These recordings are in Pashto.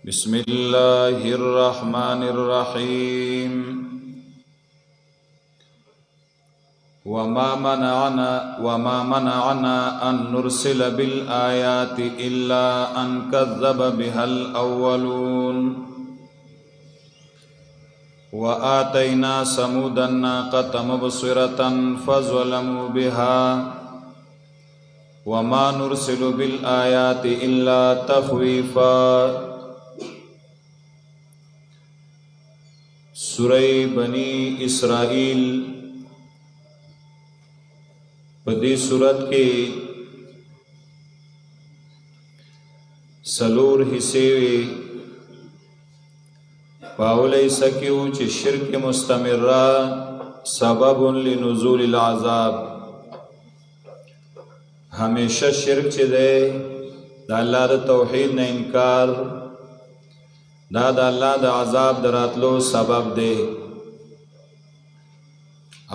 بسم الله الرحمن الرحيم وما منعنا أن نرسل بالآيات إلا أن كذب بها الأولون وآتينا ثمود الناقة مبصرة فظلموا بها وما نرسل بالآيات إلا تخويفا. سورہ بنی اسرائیل پدی سورت کے سلور حصے پاولی سکیو چی شرک مستمرہ سبب لنزول العذاب. ہمیشہ شرک چی دے دا اللہ دا توحید نا انکار دا اللہ دا عذاب دراتلو سبب دے.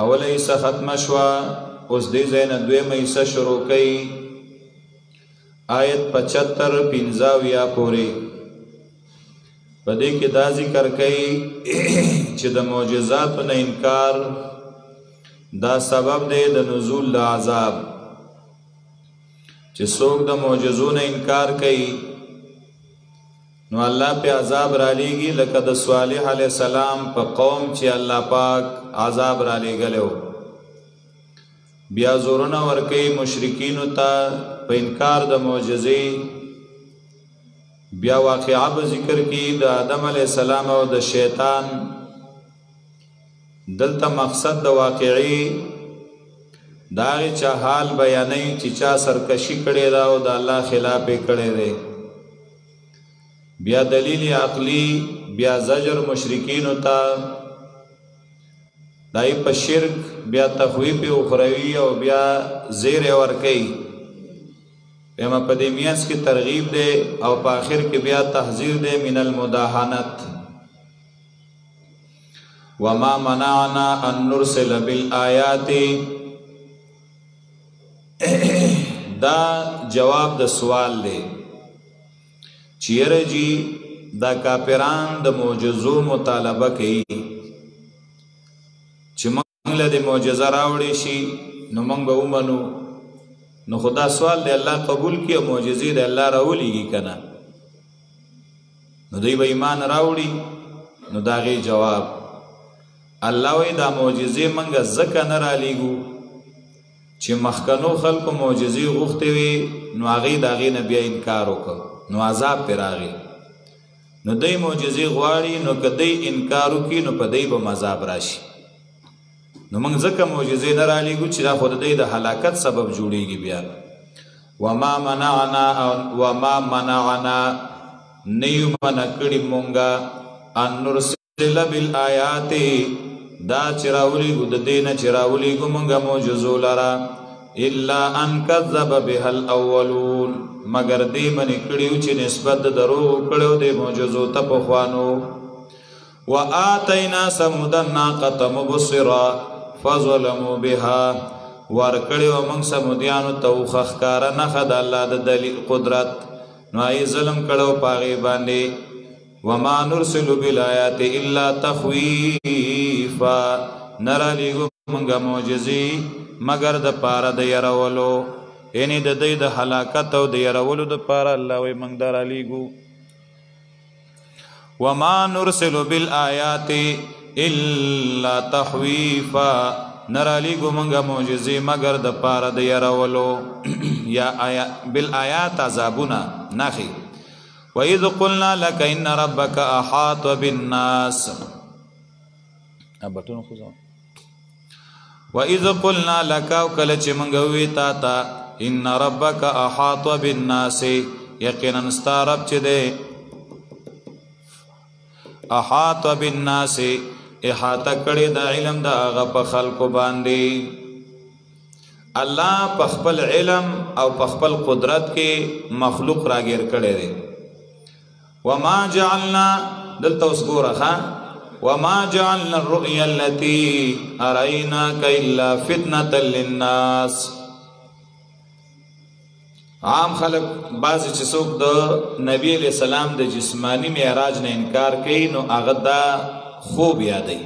اول ایسا ختم شوا اس دی زین دویم ایسا شروع کئی آیت 75 پینزاویا پوری پدی کی دا ذکر کئی چی دا معجزات نا انکار دا سبب دے دا نزول دا عذاب. چی سوک دا معجزون انکار کئی نو اللہ پہ عذاب را لیگی لکہ دا صالح علیہ السلام پا قوم چی اللہ پاک عذاب را لیگلو. بیا زورنا ورکی مشرکینو تا پا انکار دا معجزی. بیا واقعہ با ذکر کی دا آدم علیہ السلام و دا شیطان. دلتا مقصد دا واقعی داغی چا حال بیانی چی چا سرکشی کڑی دا و دا اللہ خلافی کڑی دے. بیا دلیل عقلی بیا زجر مشرکین تا دائی پا شرک بیا تخویب اخروی و بیا زیر ورکی بیما پدیمیانس کی ترغیب دے او پا آخر کی بیا تحذیر دے من المداحانت. وما منعنا ان نرسل بالآیات دا جواب دا سوال دے چیر جی دا کافران دا معجزو مطالبه کئی چی منگ لدی معجزه راوڑی شی نو منگ با اومنو نو خدا سوال دے اللہ قبول کی معجزی دے اللہ راولی گی کنا نو دی با ایمان راوڑی نو دا غی جواب اللہ وی دا معجزی منگ زکا نرالی گو چی مخکنو خلق معجزی غختی وی نو آغی دا غی نبی انکارو کر نو عذاب پر آگی نو دی معجزی غواری نو که دی انکارو کی نو پا دی با مذاب راشی. نو منگ زکا معجزی نرالی گو چی دا خود دی دا حلاکت سبب جوڑی گی بیا. وما منعنا نیو منکڑی مونگا ان نرسل بالآیات دا چراولی گو دا دینا چراولی گو منگا معجزو لرا الا ان کذب بها الاولون مگر دی منی کڑیو چی نسبت دروغ کڑیو دی معجزو تپخوانو. و آتینا ثمود الناقة مبصرا فظلموا بها ور کڑیو منگ سمودیانو توخخکارا نخد اللہ دا دلیل قدرت نو آئی ظلم کڑیو پاغی باندی. وما نرسل بالآیات الا تخویفا نرالیگو منگا معجزی مگر د پارا د يرولو یعنی د دې د هلاکت او د يرولو د پارا الله وي موږ درالیګو. وما نرسل بالآیات الا تخویفا نرالیګو موږ معجزې مگر د پارا د يرولو یا بالآیات عذابنا نخي. وإذ قلنا لك إن ربك أحاط بالناس ابټونو خو وَإِذْ قُلْنَا لَكَ وَكَلَچِ مَنْغَوِي تَاتا إِنَّ رَبَّكَ أَحَاطَ بِالنَّاسِ يَقِنًا اسْتَارَبْ چِ دے أَحَاطَ بِالنَّاسِ احاطہ کڑی دا علم دا آغا پا خلق باندی. اللہ پا خپل علم او پا خپل قدرت کے مخلوق راگیر کڑی دے. وَمَا جَعَلْنَا دلتا اسگو رخا وما جعلنا الرؤيا التي أريناك إلا فتنة للناس عام خلق بعضی چې څوک د نبی علیہ السلام د جسمانی معراج نه انکار کوي نو هغه دا خوب یادوي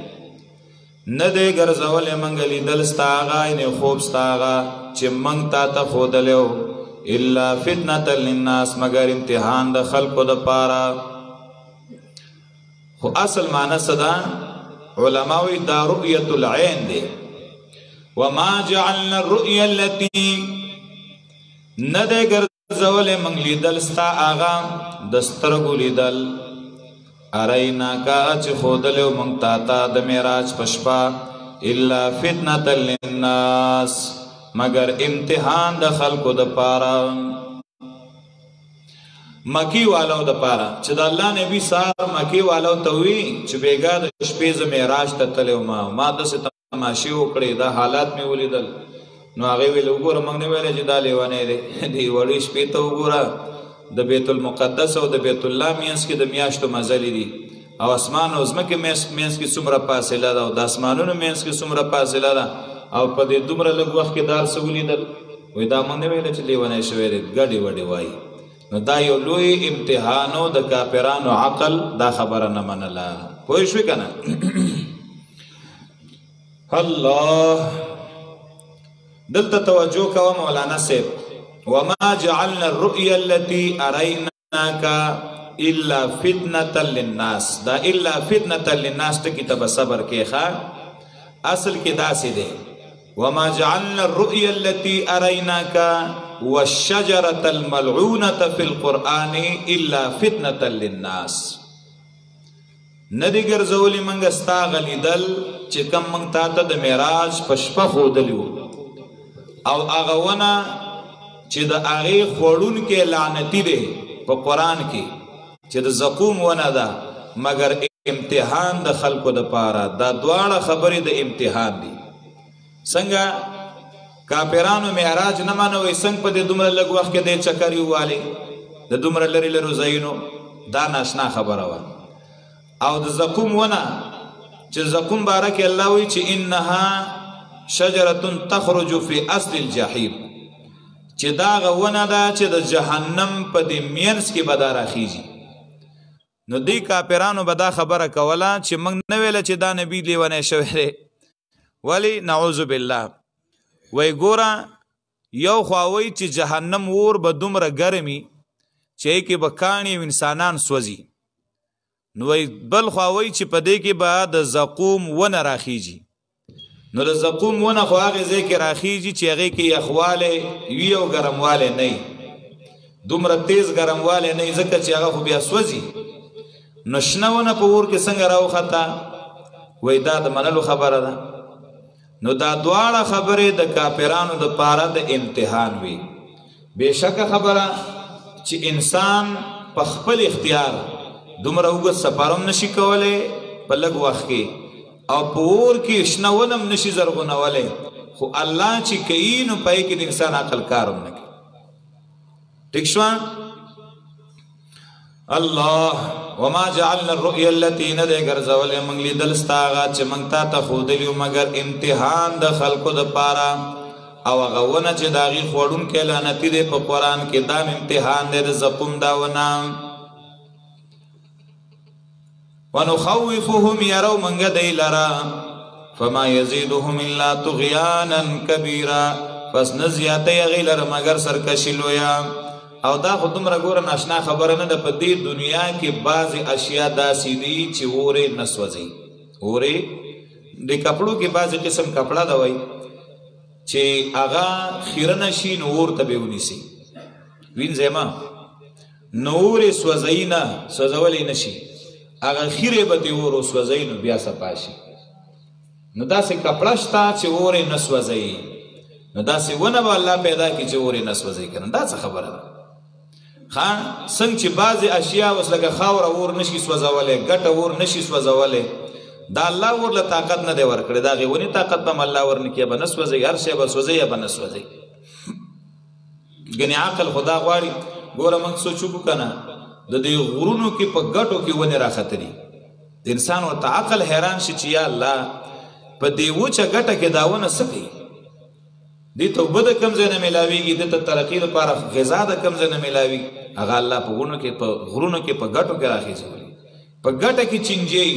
نه دی ګرځولی موږ لیدل ستا هغه یعنې خوب ستا هغه چې موږ تا ته ښودلی و الا فتنة للناس مگر امتحان د خلقو دپاره خو اصل معنی څه ده علماوی دا رؤیت العین دی وما جعلنا الرؤیا التي نه دی ګرځولی موږ لیدل ستا هغه د سترګو لیدل اریناکا چې ښودلی و موږ تا ته د معراج په شپه الا فتنة للناس مگر امتحان د خلقو دپاره مکی والو دپاره چې د الله نبی سار مکی والو ته وی چې بیګا د شپې زه معراج ته تللی وم ما داسې تماشې وکړې دا حالات مې ولیدل نو هغې ویل وګوره موږ نه ویلی چې دا لیونی دی دې وړې شپې ته وګوره د بیت المقدس او د بیت الله منځ کې د میاشتو مزلې دي او اسمان او ځمکې منځ کې څومره فاصله ده او د اسمانونو منځ کې څومره فاصله ده او په دې دومره لږ وخت کې دار څه ولیدل وایي دا موږ نه ویلی چې لیونی شوی دی ګډې وډې وایي نو دا یو لوی امتحانو د کافرانو عقل دا خبره نه منله پوه شوې که نه الله دلته توجه کوه مولانا صاحب وما جعلنا الرؤيا التي أريناك إلا فتنة للناس دا إلا فتنة للناس تکی تب صبر کیخا اصل کی داسی دے وما جعلنا الرؤيا التي أريناك والشجرة الملعونة في القرآن إلا فتنة للناس ندی ګرځولی منګ ستا غلیدل چې کم منګ تا ته د معراج په شپه ښودلی و او هغه ونه چې د هغې خوړونکی لعنتي دی په قرآن کې چې د زقوم ونه ده مګر امتحان د خلکو دپاره دا دواړه خبرې د امتحان دي څنګه کافرانو معراج نه منوي څنګه په دې دومره لږ وخت کې دی چکر یووالی د دومره لرې لرو ځایونو دا ناشنا خبره وه او د زقوم ونه چې زقوم باره کې الله وایي چې انها شجرة تخرج في اصل الجحیم چې دا غونه ده چې د جهنم په دې مینس کې به دا راخیږي نو دی کافرانو به دا خبره کوله چې موږ نه ویله چې دا نبی لیونی شوی دی ولی نعوذ بالله وی ګوره یو خوا وی چې جهنم اور به دومره ګرمي چې کې به کاڼي او انسانان سوځي نو وی بل خوا وی چې په دې کې به د زقوم ونه راخیږي نو د زقوم ونه خو هغې ځای کې راخیږي چې هغې کې یخوالی وي او ګرموالی نه وي دومره تیز ګرموالی نه وي ځکه چې هغه خو بیا سوځي نو شنه ونه په اور کې څنګه راوخته وایي دا د منلو خبره ده نو دا دواړه خبرې د کافرانو دپاره د امتحان وي بېشکه خبره چې انسان په خپل اختیار دومره اوږد سفر هم نشي کولی په لږ وخت کې او په اور کې شنه ونه هم نشي زرغونولی خو الله چې کوي نو په یې کې د انسان عقل کار هم نه کوي ټیک شوه الله وما جعلنا الرؤيا التي ندی ګرځولی موږ لیدل ستا هغه چې موږ تا ته ښودلي وو مګر امتحان د خلکو دپاره او هغه ونه چې د هغې خوړونکی لعنتي دی په قرآن کې دا امتحان دی د زقوم دا ونه ونخوفهم يروا من دی لرا فما يزيدهم الا طغيانا كبيرا پس نه زیاتی هغې لره مګر سرکشي لویه او دا خو دومره ګوره ناشنا خبره نه ده په دې دنیا کې بعضې اشیا داسې دي چې اورې نه سوځي اورې د کپړو کې بعضې قسم کپړه ده وایي چې هغه خیره نه شي نو اور ته به یې ونیسي وینځئ ما نو اور یې سوځوي نه سوځولی نه شي هغه خیرې به دې اور وسوځوي نو بیا صفا شي نو داسې کپړه شته چې اور یې نه سوځوي نو داسې ونه به الله پیدا کړي چې اور یې نه سوځوي که نه دا څه خبره ده څنګه چې بعضې اشیا اوس لکه خاوره اور نشي سوځولی ګټه اور نشي سوځولی دا الله اور له طاقت نه دی ورکړی د هغې ونې طاقت به هم الله ورنکړي یا به نه سوځوي هر شی به سوځوي یا به نه سوځوي ګنې عقل خدا غواړي ګوره موږ سوچ وکړو که نه د دې غرونو کې په ګټو کې ونې راختلي د انسان ورته عقل حیران شي چې یا الله په دې وچه ګټه کې دا ونه څه کوي دې ته اوبه د کوم ځای نه میلاویږي، دې ته ترقي لپاره غذا د کوم ځای نه میلاوي، هغه الله په غرونو کې په ګټو کې راخېژولي، په ګټه کې چینجي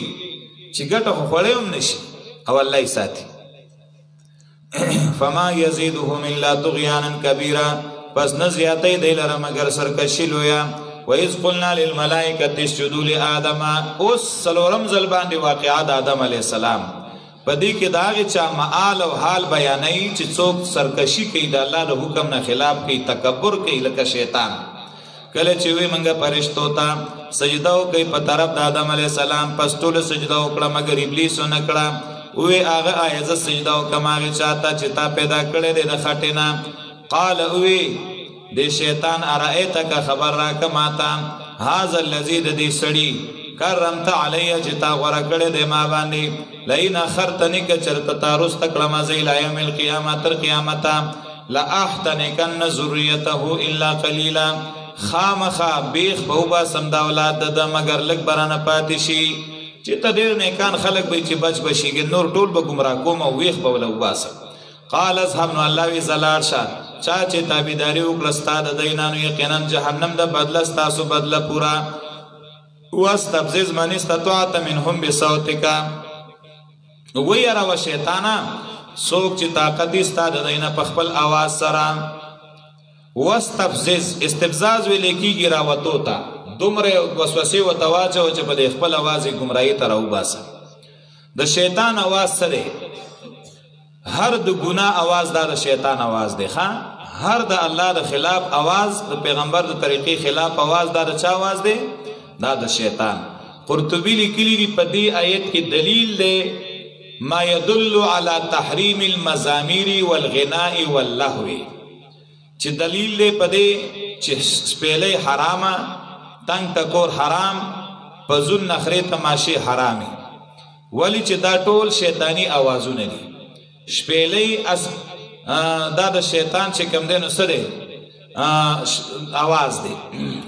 چې ګټه خو خوړی هم نشي او الله یې ساتي. فما یزیدهم الا طغیانا کبیرا، پس نه زیاتی دی لره مگر سرکشي لویه. وَإِذْ قُلْنَا لِلْمَلَائِكَةِ اسْجُدُوا لِآدَمَ، اوس څلورم ځل باندې واقعه د آدم علیه السلام په دې کې د هغې چا معال او حال بیانوي چې څوک سرکشي کوي، د الله د حکم نه خلاف کوي، تکبر کوي لکه شیطان. کله چې وی منګه فرشتو ته سجده وکړئ په طرف د آدم علیه السلام، پس ټوله سجده وکړه مګر ابلیس ونه کړه. وی هغه آیا زه سجده وکړم هغې چاته چې تا پیدا کړی دی د خټې نه؟ قال وی دی شیطان ارائیتک خبر راکه ماتا هذا الذی د دې سړي کرمت علیه چې تا غوره کړی دی ما باندې، لئن اخرتنی که چېرته تا رسته کړم زه الی یوم القیامه تر قیامته، لاحتنکن ذریته الا قلیلا، خامخا بیخ به وباسم د اولاد د مګر لږ به رانه پاتې شي، چې ته ډېر نیکان خلک به چې بچ بشيږي، نور ټول به ګمراه کوم او ویښ به وله وباسم. قال اذهب، نو الله وی زلاړ شه، چا چې تابعداري وکړه ستا د دی نه، نو یقینا جهنم د بدله ستاسو بدله پوره. واستفزز من استطعت منهم بصوتک، ویروه شیطانه څوک چې طاقت دي ستا د دی نه په خپل اواز سره. واستفزز، استفزاز ویل کېږي راوتو ته، دومره وسوسې ورته واچوه چې په دې خپل اواز یې ګمراهي ته راوباسه. د شیطان اواز څه دی؟ هر د ګناه اواز دا د شیطان اواز دی. هر د الله د خلاف اواز، د پیغمبر د طریقې خلاف اواز، دا د چا اواز دی؟ دا د شیطان. قرطبی لیکلی دی په دې آیت کې دلیل دی ما يدل على تحریم المزامیر والغناء واللهو، چې دلیل دی په دې چې سپیلې حرامه، تنگ ټکور حرام، پزون نخرې تماشې حرامي، ولی چې دا ټول شیطانی اوازونه دي. شپیلې دا د شیطان چې کوم دی نو څه دی؟ آواز دی.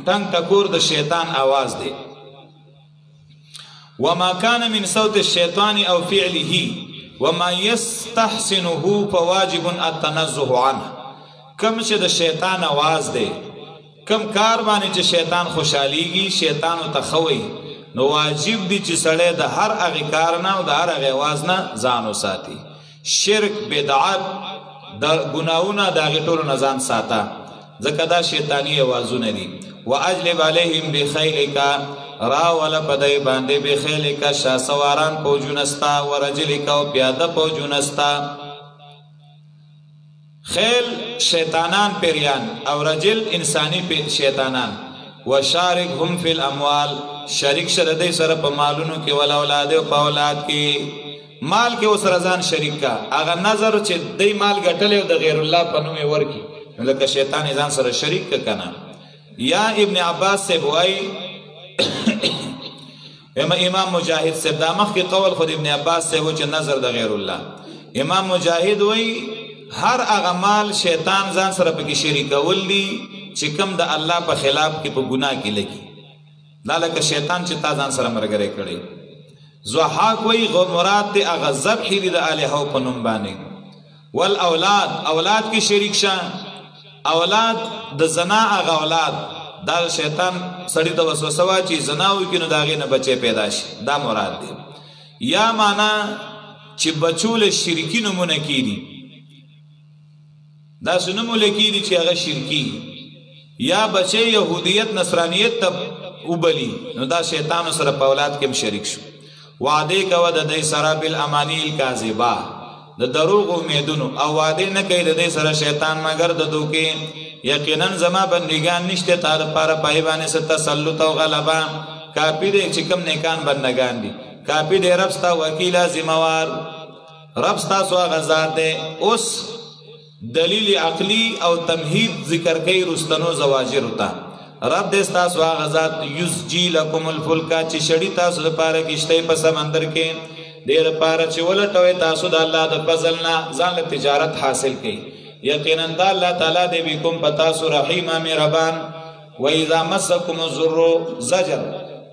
تنگ ټکور د شیطان آواز دی. وما كان من صوت الشيطان او فعله وما يستحسنه فواجب التنزه عنه، کم چې د شیطان آواز دی، کم کار باندې چې شیطان خوشحالیږي، شیطان ته خوي، نو واجب دی چې سړی د هر هغه کار نه او د هر هغه آواز نه ځان وساتي. شرک، بدعت، د ګناهونه د هغې ټولو نه ځان ساته، ځکه دا شیطانی آوازونه دي. واجلب علیهم بخیلک، راوله په دی باندې بخیلک شاسواران فوجونه ستا، ورجلک او پیاده فوجونه ستا. خیل شیطانان پیریان او رجل انسانی شیطانان. وشارکهم فی الاموال، شریک شه د دوی سره په مالونو کې، والاولاد او په اولاد کې. مال کې اوسره ځان شریک کا، هغه نظر چې دی مال ګټلی او د غیر الله په نوم یې ورکي، نو لکه شیطان یې ځان سره شریک که کنه. یا ابن عباس صاحب وایي امام مجاهد صاحب، دا مخکې قول خود ابن عباس صاحب چې نظر د غیر الله. امام مجاهد وایي هر هغه مال شیطان ځان سره پکې شریکول دي چې کم د الله په خلاف کې په ګناه کې لګي، دا لکه شیطان چې تا ځان سره ملګری کړی. ضحاک وایي مراد دی هغه ذبح دي د الهو په نوم باندې. والاولاد، اولاد کې شریک شه، اولاد د زنا هغه اولاد، دا شیطان سړی د وسوسه واچي زنا وکړي نو د هغې نه بچی پیدا شي، دا مراد دی. یا معنا چې بچو له شرکي نومونه کېدي، داسې نومونه کېدي چې هغه شرکي، یا بچی یهودیت نصرانیت ته وبلي، نو دا شیطانو سره په اولاد کې هم شریک شو. وعده کوه د دوی سره بالامانی الکاذبه، د دروغ امیدونو، او وعده نه کوي د دې سره شیطان مگر د دوکې. یقینا زما بندگان نشته تا دپاره په هغې باندې څه تسلط او غلبه، کافي دی چې کوم نیکان بندگان دي، کافي دی رب ستا وکیله ذموار، رب ستاسو هغه ذات دی. اوس دلیل عقلی او تمهید ذکر کوي رستنو زواجرو ته. رب دې ستاسو هغه ذات یسجي لکم الفلکا، چې شړي تاسو دپاره کشتۍ په سمندر کې، دې لپاره چې ولټوئ تاسو د الله د فضل نه، ځان له تجارت حاصل کړئ. یقینا دا الله تعالی دې بكم په تاسو رحیمه مهربان. و اذا مسکم الضر زجر،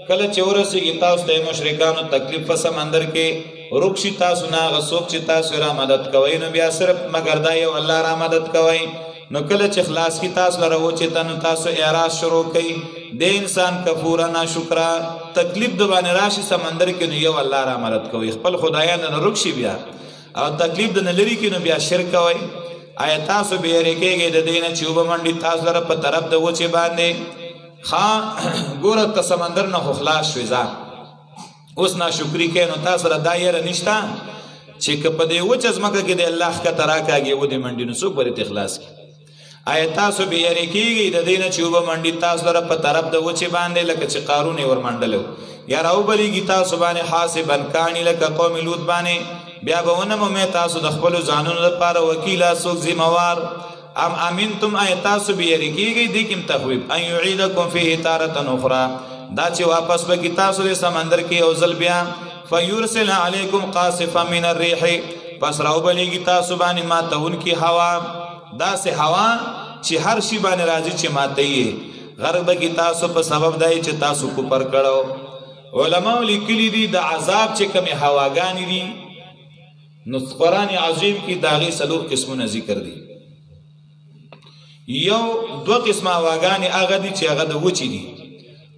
کله چې ورسېږي تاسو ته مشرکانو تکلیف په سمندر کې، رکشی تاسو نا غسوک چی تاسو را مدد کوئی نو بیا صرف مگر دا یو اللہ را مدد کوئی نو کل چی خلاص کی تاسو لرو چی تنو تاسو اعراض شروع کئی دے انسان کفورا نا شکرا تکلیف دبانی راشی سمندر کی نو یو اللہ را مدد کوئی خپل خدایان نو رکشی بیا او تکلیف دن لری کی نو بیا شرک کوئی آیا تاسو بیرکی گئی دا دینا چوبا مندی تاسو لر پا طرف دا وچی باندے خواہ گورت تا سمندر نا خلاص شویزا اس نا شکری که نو تاسو را دایر نشتا چه که پا دی وچ از مکا که دی اللہ کا تراکا گی و دی مندی نو سوک بریت اخلاص کی آیا تاسو بیرکی گئی دا دینا چوبا مندی تاسو لر پا طرف دا وچی باندے لکا چه قارونی ور مندلو یا راو بلی گی تاسو بانے حاسبن کانی لکا قوم لوت بانے بیا به ونمو می تاسو د خپل ځانونو لپاره وکیلا څوک ذمہوار ام امنتم ای تاسو بیری کیږي د کوم تخویب ان یعیدکم فیه تارة اخرى دا چې واپس به کی تاسو د سمندر کې او ځل بیا فیرسل علیکم قاصفا من الريح پس راو بلیږي تاسو باندې ماتون کی هوا دا سه هوا چې هر شی باندې راځي چې ماتي غرب کی تاسو په سبب دای چې تاسو کو پر کړو علماء لیکلی دي د عذاب چې کمی هواګانی دي نو قرآن عظیم کی داغی سلور قسمونه ذکر دی یو دو قسم آواگانی آغا دی چی آغا دا وچی دی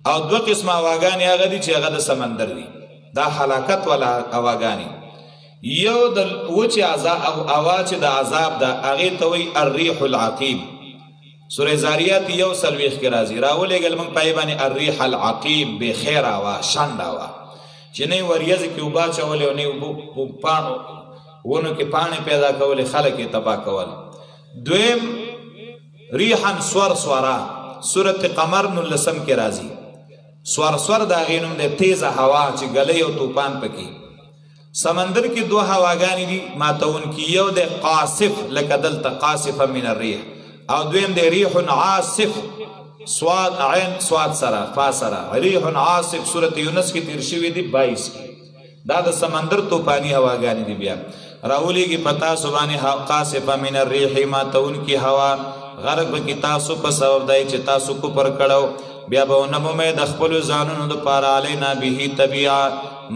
او دو قسم آواگانی آغا دی چی آغا دا سمندر دی دا حلاکت والا آواگانی یو دا وچی آواز دا عذاب دا آغی توی الریح العقیب سورہ زاریات یو سلویخ کی رازی راولے گل منگ پایبانی الریح العقیب بے خیر آوا شند آوا چی نئی وریز کی اوبا چاولے و نئی پانو ونو کې پانی پیدا کول خلق تبا کول دویم ریحان سور سورا سورت قمر نو لسم کې راځي سور سور دا غینوم د تیز هوا چې غلې او طوفان پکې سمندر کې دوه هواګانی دي ماتون کې یو د قاصف لکدل تقاصف من الريح او دویم د ریح عاصف سواد عین سواد سرا فاسرا ریح عاصف سورت یونس کې تیر شوی دی 22 دا د سمندر طوفانی هواګانی دي بیا راولی کی پتا سبانی قاصفہ من الریح ما تون کی ہوا غرق کی تاسو په سبب دای چې تاسو کو پر کړو بیا به نمو مې د خپل ځانونو د پاره علینا به طبيعه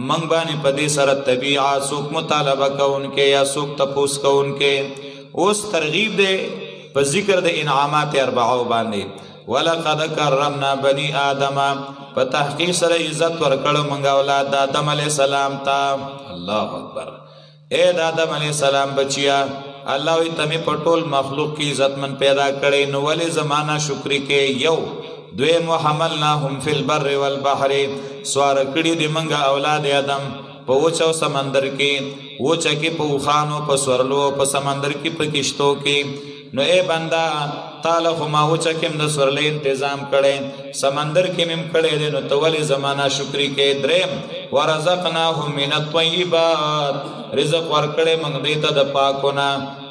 منګ باندې پدې سره طبيعه سوک مطالبه کوونکې یا سوک تپوس کوونکې اوس ترغیب دې په ذکر د انعامات اربعو باندې ولقد کرمنا بني آدم په تحقیق سره عزت ورکړو منګ اولاد د آدم علی السلام ته الله اکبر اے آدم علیہ السلام بچیا اللہ وی تمی پٹول مخلوق کی عزت من پیدا کرے نو ولی زمانہ شکری کے یو دویم وحملناهم فی البر والبحر سوار کڑی دی منگا اولاد آدم پا وچو سمندر کی وچا کی پا وخانو پا سورلو پا سمندر کی پا کشتو کی نو اے بندہ تالا خما وچا کم دا سورلی انتظام کرے سمندر کی مم کرے دے نو تولی زمانہ شکری کے درم ورزقناهم من الطیبات رزق ورکڑے منگ دیتا دا پاکونا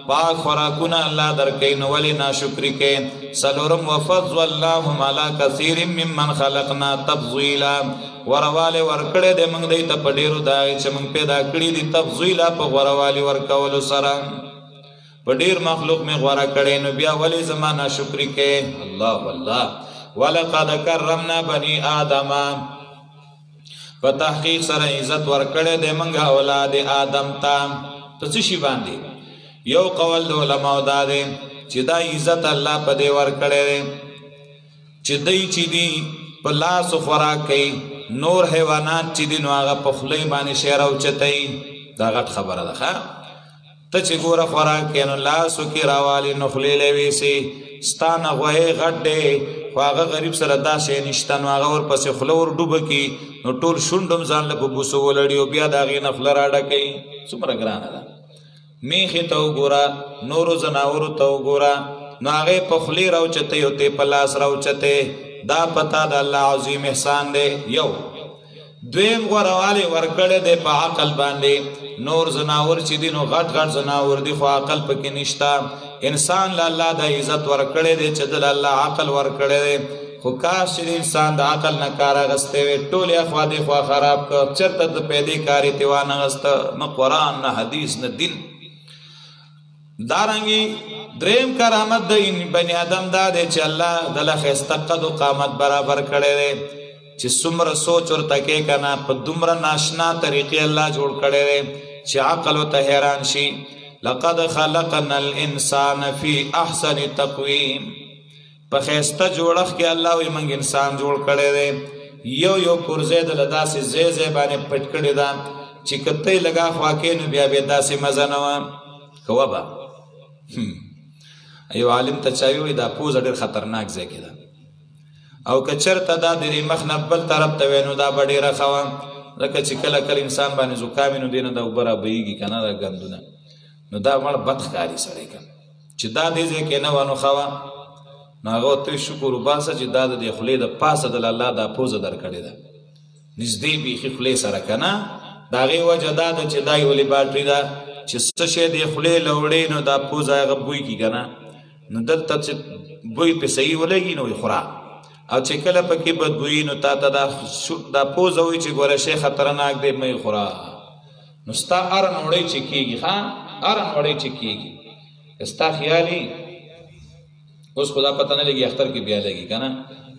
پاک خوراکونا اللہ درکے نو ولی ناشکری کے سلورم وفضلناهم علی کثیر ممن خلقنا تفضیلا وروالی ورکڑے دے منگ دیتا پڑیرو داغی چا منگ پیدا کری دی تفضیلا پا وروالی ورکولو سرام پڑیر مخلوق میں غورا کڑے نو بیا ولی زمانہ شکری کے اللہ واللہ وَلَقَدْ كَرَّمْنَا بَنِي آدَمَ فتحقیق سر عزت ورکڑے دے منگا اولاد آدم تا تسشی باندی یو قول دو علماء دا دے چی دا عزت اللہ پا دے ورکڑے دے چی دی چی دی پا لاس خوراک کئی نور حیوانات چی دی نو آغا پخلی بانی شیرو چتئی دا غٹ خبر دا خواہ تا چی گورا خوراک کینو لاسو کی راوالی نخلی لیویسی ستانا غوهی غٹ دے خو آغا غریب سر دا شئی نشتن آغا ور پس خلور ڈوب کی نو ټول شونډم ځان له بوسو ولړیو بیا دا غي نفل راډه کوي څومره ګرانه ده میخه ته وګوره نورو زناورو ته وګوره نو هغه په خلی راوچته یو ته پلاس راوچته دا پتا د الله عظیم احسان دی یو دویم غوروالی ورکړه د په عقل باندې نور زناور چې دي نو غټ غټ زناور دي خو عقل پکې نشتا انسان له الله د عزت ورکړه دی چې د الله عقل ورکړه دی خو کاش چې انسان د عقل نه کار اغسته وي ټول اخوا دی خوا خراب ک چرته د پیدې کاری تیوان اغسته نه قران نه حدیث نه دین دارنګي دریم کرامت د بنی آدم دا دی چې الله دله خسته قد او قامت برابر کړي دی چې څومره سوچ ورته کې کنه په دومره ناشنا طریقې الله جوړ کړی دی چې عقل ورته حیران شي. لقد خلقنا الانسان فی احسن تقویم، په ښایسته جوړښت کې الله وایي موږ انسان جوړ کړی دی. یو پرزې د داسې ځای باندې پټ کړې ده چې که ته یې لږه خوا کې نو بیا به داسې مزه نه وه کوه به. یو عالم ته چا ووایي دا پوزه ډېر خطرناک ځای کې ده، او که چېرته دا د دې مخ نه بل طرف ته وی نو دا به ډېره ښه وه، ځکه چې کله کله انسان باندې زکام وي نو دې نه دا اوبه رابهېږي که نه دا ګندونه، نو دا مړ بد ښکاري سړی که چې دا دې ځای کې نه وه نو ښه وه. نو هغه ورته شکر وباسه چې دا د دې خولې د پاسه د الله دا پوزه درکړې ده نږدې بیخي خولې سره که نه. د هغې وجه دا ده چې دا یو لیبارټري ده چې څه شی دې خولې له وړې نو دا پوزه هغه بوی کي که نه، نو دلته چې بوی پې صحیح ولګي نو یې خوره، او چې کله پکې بدبویي نو تا ته دا پوزه وایي چې ګوره شی خطرناک دی مه یې خوره. نو ستا هره نوړی چې کېږي ښه هره نوړی چې کېږي ستا خیالي اوس خو دا پته نه لګي اختر کې بیا لګي که نه،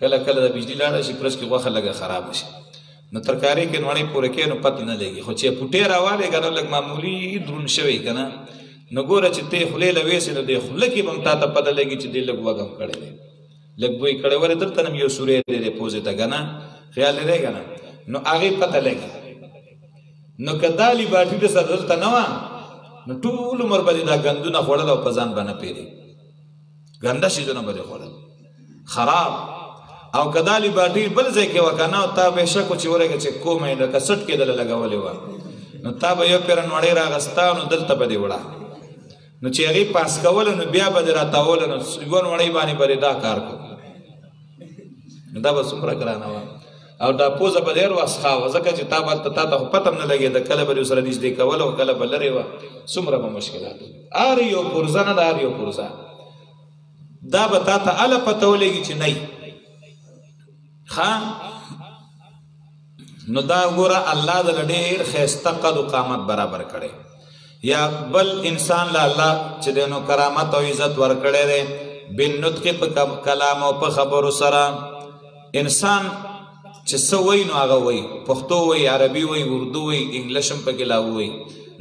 کله کله د بجلي لاړه شي پرس کې غوښه لږه خرابه شي نو ترکاري کې نوړی پوره کې نو پته نه لګي، خو چې پوټې راوالی که نه لږ معمولي دروند شوی که نه، نو ګوره چې ته یې خولې له ویسې نو دې خوله کې به هم تا ته پته لګي چې دې لږ وږم کړی دی لږ بوی کړی ولې دلته نه یو سوری دی دی پوزې ته که نه خیال دی که نه، نو هغې پته لګي. نو که دا لیبارټري د سره دلته نه وه نو ټول عمر به دې دا ګندونه خوړل او په ځان به نه پېرې ګنده شیزونه به دې خوړل خراب. او که دا لیبارټري بل ځای کې وه که نه تا به شک و چې ورګه چې کومه یې لکه سټ کې دله لګولې وه نو تا به یو پیره نوړۍ راغسته نو دلته به دې وړه، نو چې هغې پاس کوله نو بیا به دې راتاوله نو یوه نوړۍ باندې به دې دا کار کو نو دا به څومره ګرانه وه. او دا پوزه به ډېر وسخه وه ځکه چې تا به تا ته خو پته هم نه لګېده کله به دې ورسره نږدې کوله او کله به لرې وه څومره به مشکلات وه. هر یو پرزه نه ده هر یو پرزه دا به تا ته هله پته ولګي چې نه ښه. نو دا ګوره الله دله ډېر ښایسته قد و قامت برابر کړی. یا بل انسان له الله چې دی نو کرامت او عزت ورکړی دی بالنطق په کلام او په خبرو سره. انسان چې څه وایي نو هغه وایي، پښتو وایي، عربي وایي، اردو وایي، انګلیش هم پکې لا وایي،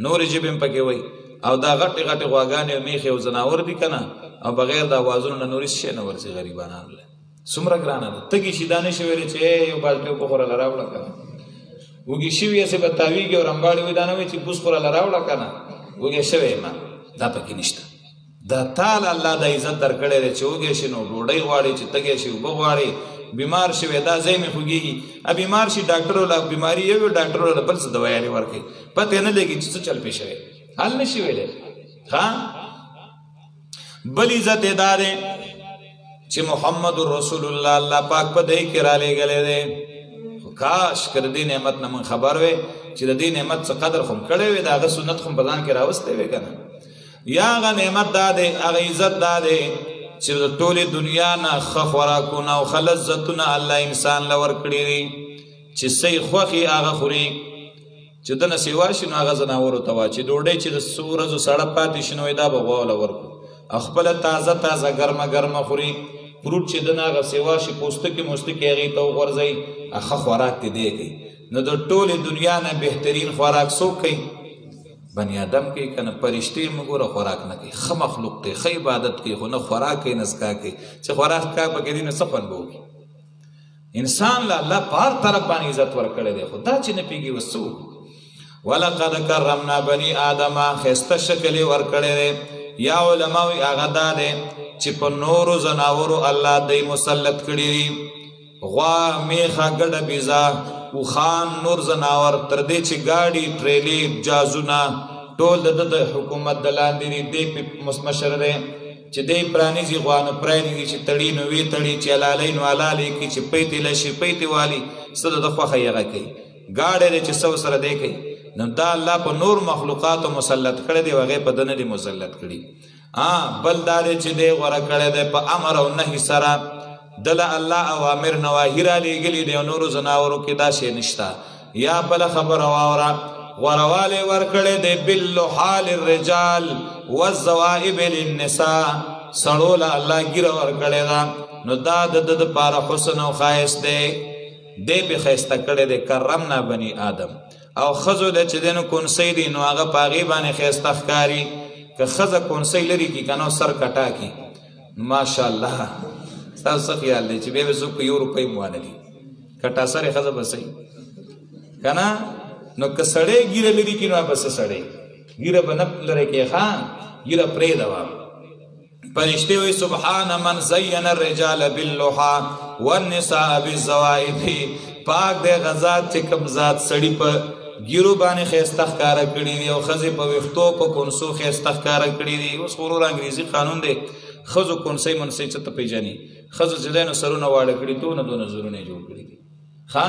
نورې ژبې هم پکې وایي، او دا غټې غټې غواګانې او میخې او ځناور دي که نه، او بغیر د اوازونو نه نور هېڅ شی نه ورځي غریبانان له څومره ګرانه ده. تږي شي دا نه شي ویلی چې یو بالټۍ اوبه خو راله راوړه که نه، وږي شوي یې به تاویږي او رمباړې وایي دا نه وایي چې بوس خو راله راوړه که نه وږی شوی یم دا پکې نشته. دا تاله الله د عزت درکړی دی چې وږی شي نو ډوډۍ غواړي، چې تږی شي اوبه غواړي، بیمار شوی دا ځای مې خوږېږي، بیمار شي ډاکټر وله بیماري یو ډاکټر وله بل څه دوایانې ورکوي پته یې نه لګي چې څه چل پې شوی حل نه شي ویلی. ها بل عزت یې دا دی چې محمد رسول الله الله پاک په دی کې رالیږلی دی. خو کاش که د دې نعمت نه من خبر وی چې د دې نعمت څه قدر خو م کړی وی د هغه سنت خو م په ځان کې راوستی وی که نه. یا هغه نعمت دا دی هغه عزت دا دی چې د ټولې دنیا نه ښه خوراکونه او ښه لذتونه الله انسان له ورکړي دي چې څه یې خوښي هغه خوري، چې دنه سیوا شي نو هغه ځناورو ته واچي، ډوډۍ چې د څو ورځو سړه پاتې شي نو دا به غواله ورکړو، او خپله تازه تازه ګرمه ګرمه خوري. فروټ چې دنه هغه سیوا شي پوستکي موستکي هغې ته وغورځوي ښه خوراک دې دی کوي. نو د ټولې دنیا نه بهترین خوراک څوک کوي؟ بنی آدم کوي که نه پرشتې مو ګوره خوراک نه کوي، ښه مخلوق دی، ښه عبادت کوي، خو نه خوراک کوي نه څښاک کوي. چې خوراک کا پکې دي نو څه خوند به وکړي؟ انسان له الله په هر طرف باندې عزت ورکړی دی، خو دا چې نه پوهېږي اوس څه وکړو. ولقد کرمنا بني آدم ښایسته شکل یې ورکړی دی. یا علما وایي هغه دا دی چې په نورو ځناورو الله دی مسلط کړي دي، غوا، میخه، ګډه بیزه، اوښان، نور ځناور، تر دې چې ګاډي، ټریلې، جازونه ټول د ده د حکومت د لاندې دي. دی مشر دی چې دی پرانیزي غوا نو پرانیزي، چې تړي نو وی تړي، چې حلالۍ نو حلالۍ کوي، چې پیتې لشي پیتې والي، څه د ده خوښه یې هغه کوي. ګاډی دی چې څه ورسره دی کوي. نو دا الله په نور مخلوقاتو مسلط کړی دی، هغې په ده نه دي مسلط کړي. بل دا دی چې دی غوره کړی دی په امر او نهي سره، دله الله اوامر نواهي رالیږلي دی، او نورو ځناورو کې دا شی نشته. یا بله خبره واوره غوروالی ورکړی دی باللحال الرجال والزوائب للنساء، سړو له الله ګیره ورکړې ده، نو دا د ده دپاره حسن او ښایست دی. دی پې ښایسته کړی دی کرمنا بني آدم او ښځو له چې دی نو کونسۍ دی نو هغه په هغې باندې ښایسته ښکاري که ښځه کونسۍ لري کي که نو سر کټا کي ماشاءالله ستاسو څه خیال دی چې بیا به څوک په 1 روپۍ م وانلي کټا سرې ښځه به صحیح که نه نو که سړی ګیره لري کي نو به څه سړی ګیره به نه لرې کې ښه ګیره پرېږده فرشتے ہوئی سبحان من زین الرجال باللحا والنساء بالزوائد پاک دے غزات چې کوم ذات سړی په ګیرو باندې ښایسته ښکاره کړي دي او ښځې په ویښتو په کونسو ښایسته ښکاره کړي دي اوس خو ورور انګریزي قانون دی ښځو کونسۍ منسۍ څه ته پېژني ښځو چې دی نو سرونه واړه کړي دونه زورونه یې جوړ کړي دي ښه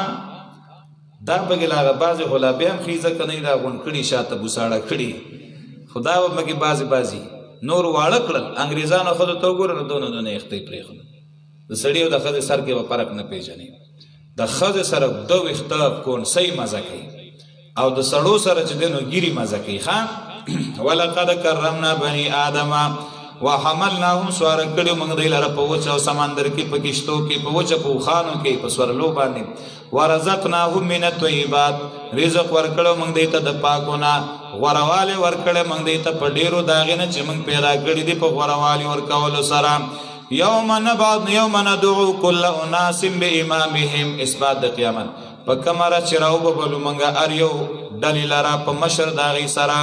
دا پکې لا هغه بعضې خو لا بیا هم ښې ځکه نه یې را غونډ کړي شاته بوساړه کړي خو دا به پکې بعضې نور واړه کړل انګریزانو ښځو ته وګوره نو دونه یختۍ پرېښودل د سړي او د ښځې سر کې به فرق نه پېژني د ښځې سره د ویښته کونسۍ مزه کوي او د سړو سره چې دی نو ګیري مزه کوي ښه ولقد کرمنا بني آدم وحملناهم سواره کړي موږ دی لره په وچه او سمندر کې په کشتو کې په وچه په اوښانو کې په سورلو باندې ورزقناهم من الطیبات رزق ورکړو موږ دی ته د پاکونه غوروالې ورکړی موږ دی ته په ډېرو د هغې نه چې موږ پیدا کړي دي په غوروالي ورکولو سره یوم ندعو کل اناس بامامهم اثبات د قیامت په کومه ورځ چې راوببلو موږ هر یو ډلې لره په مشر د هغې سره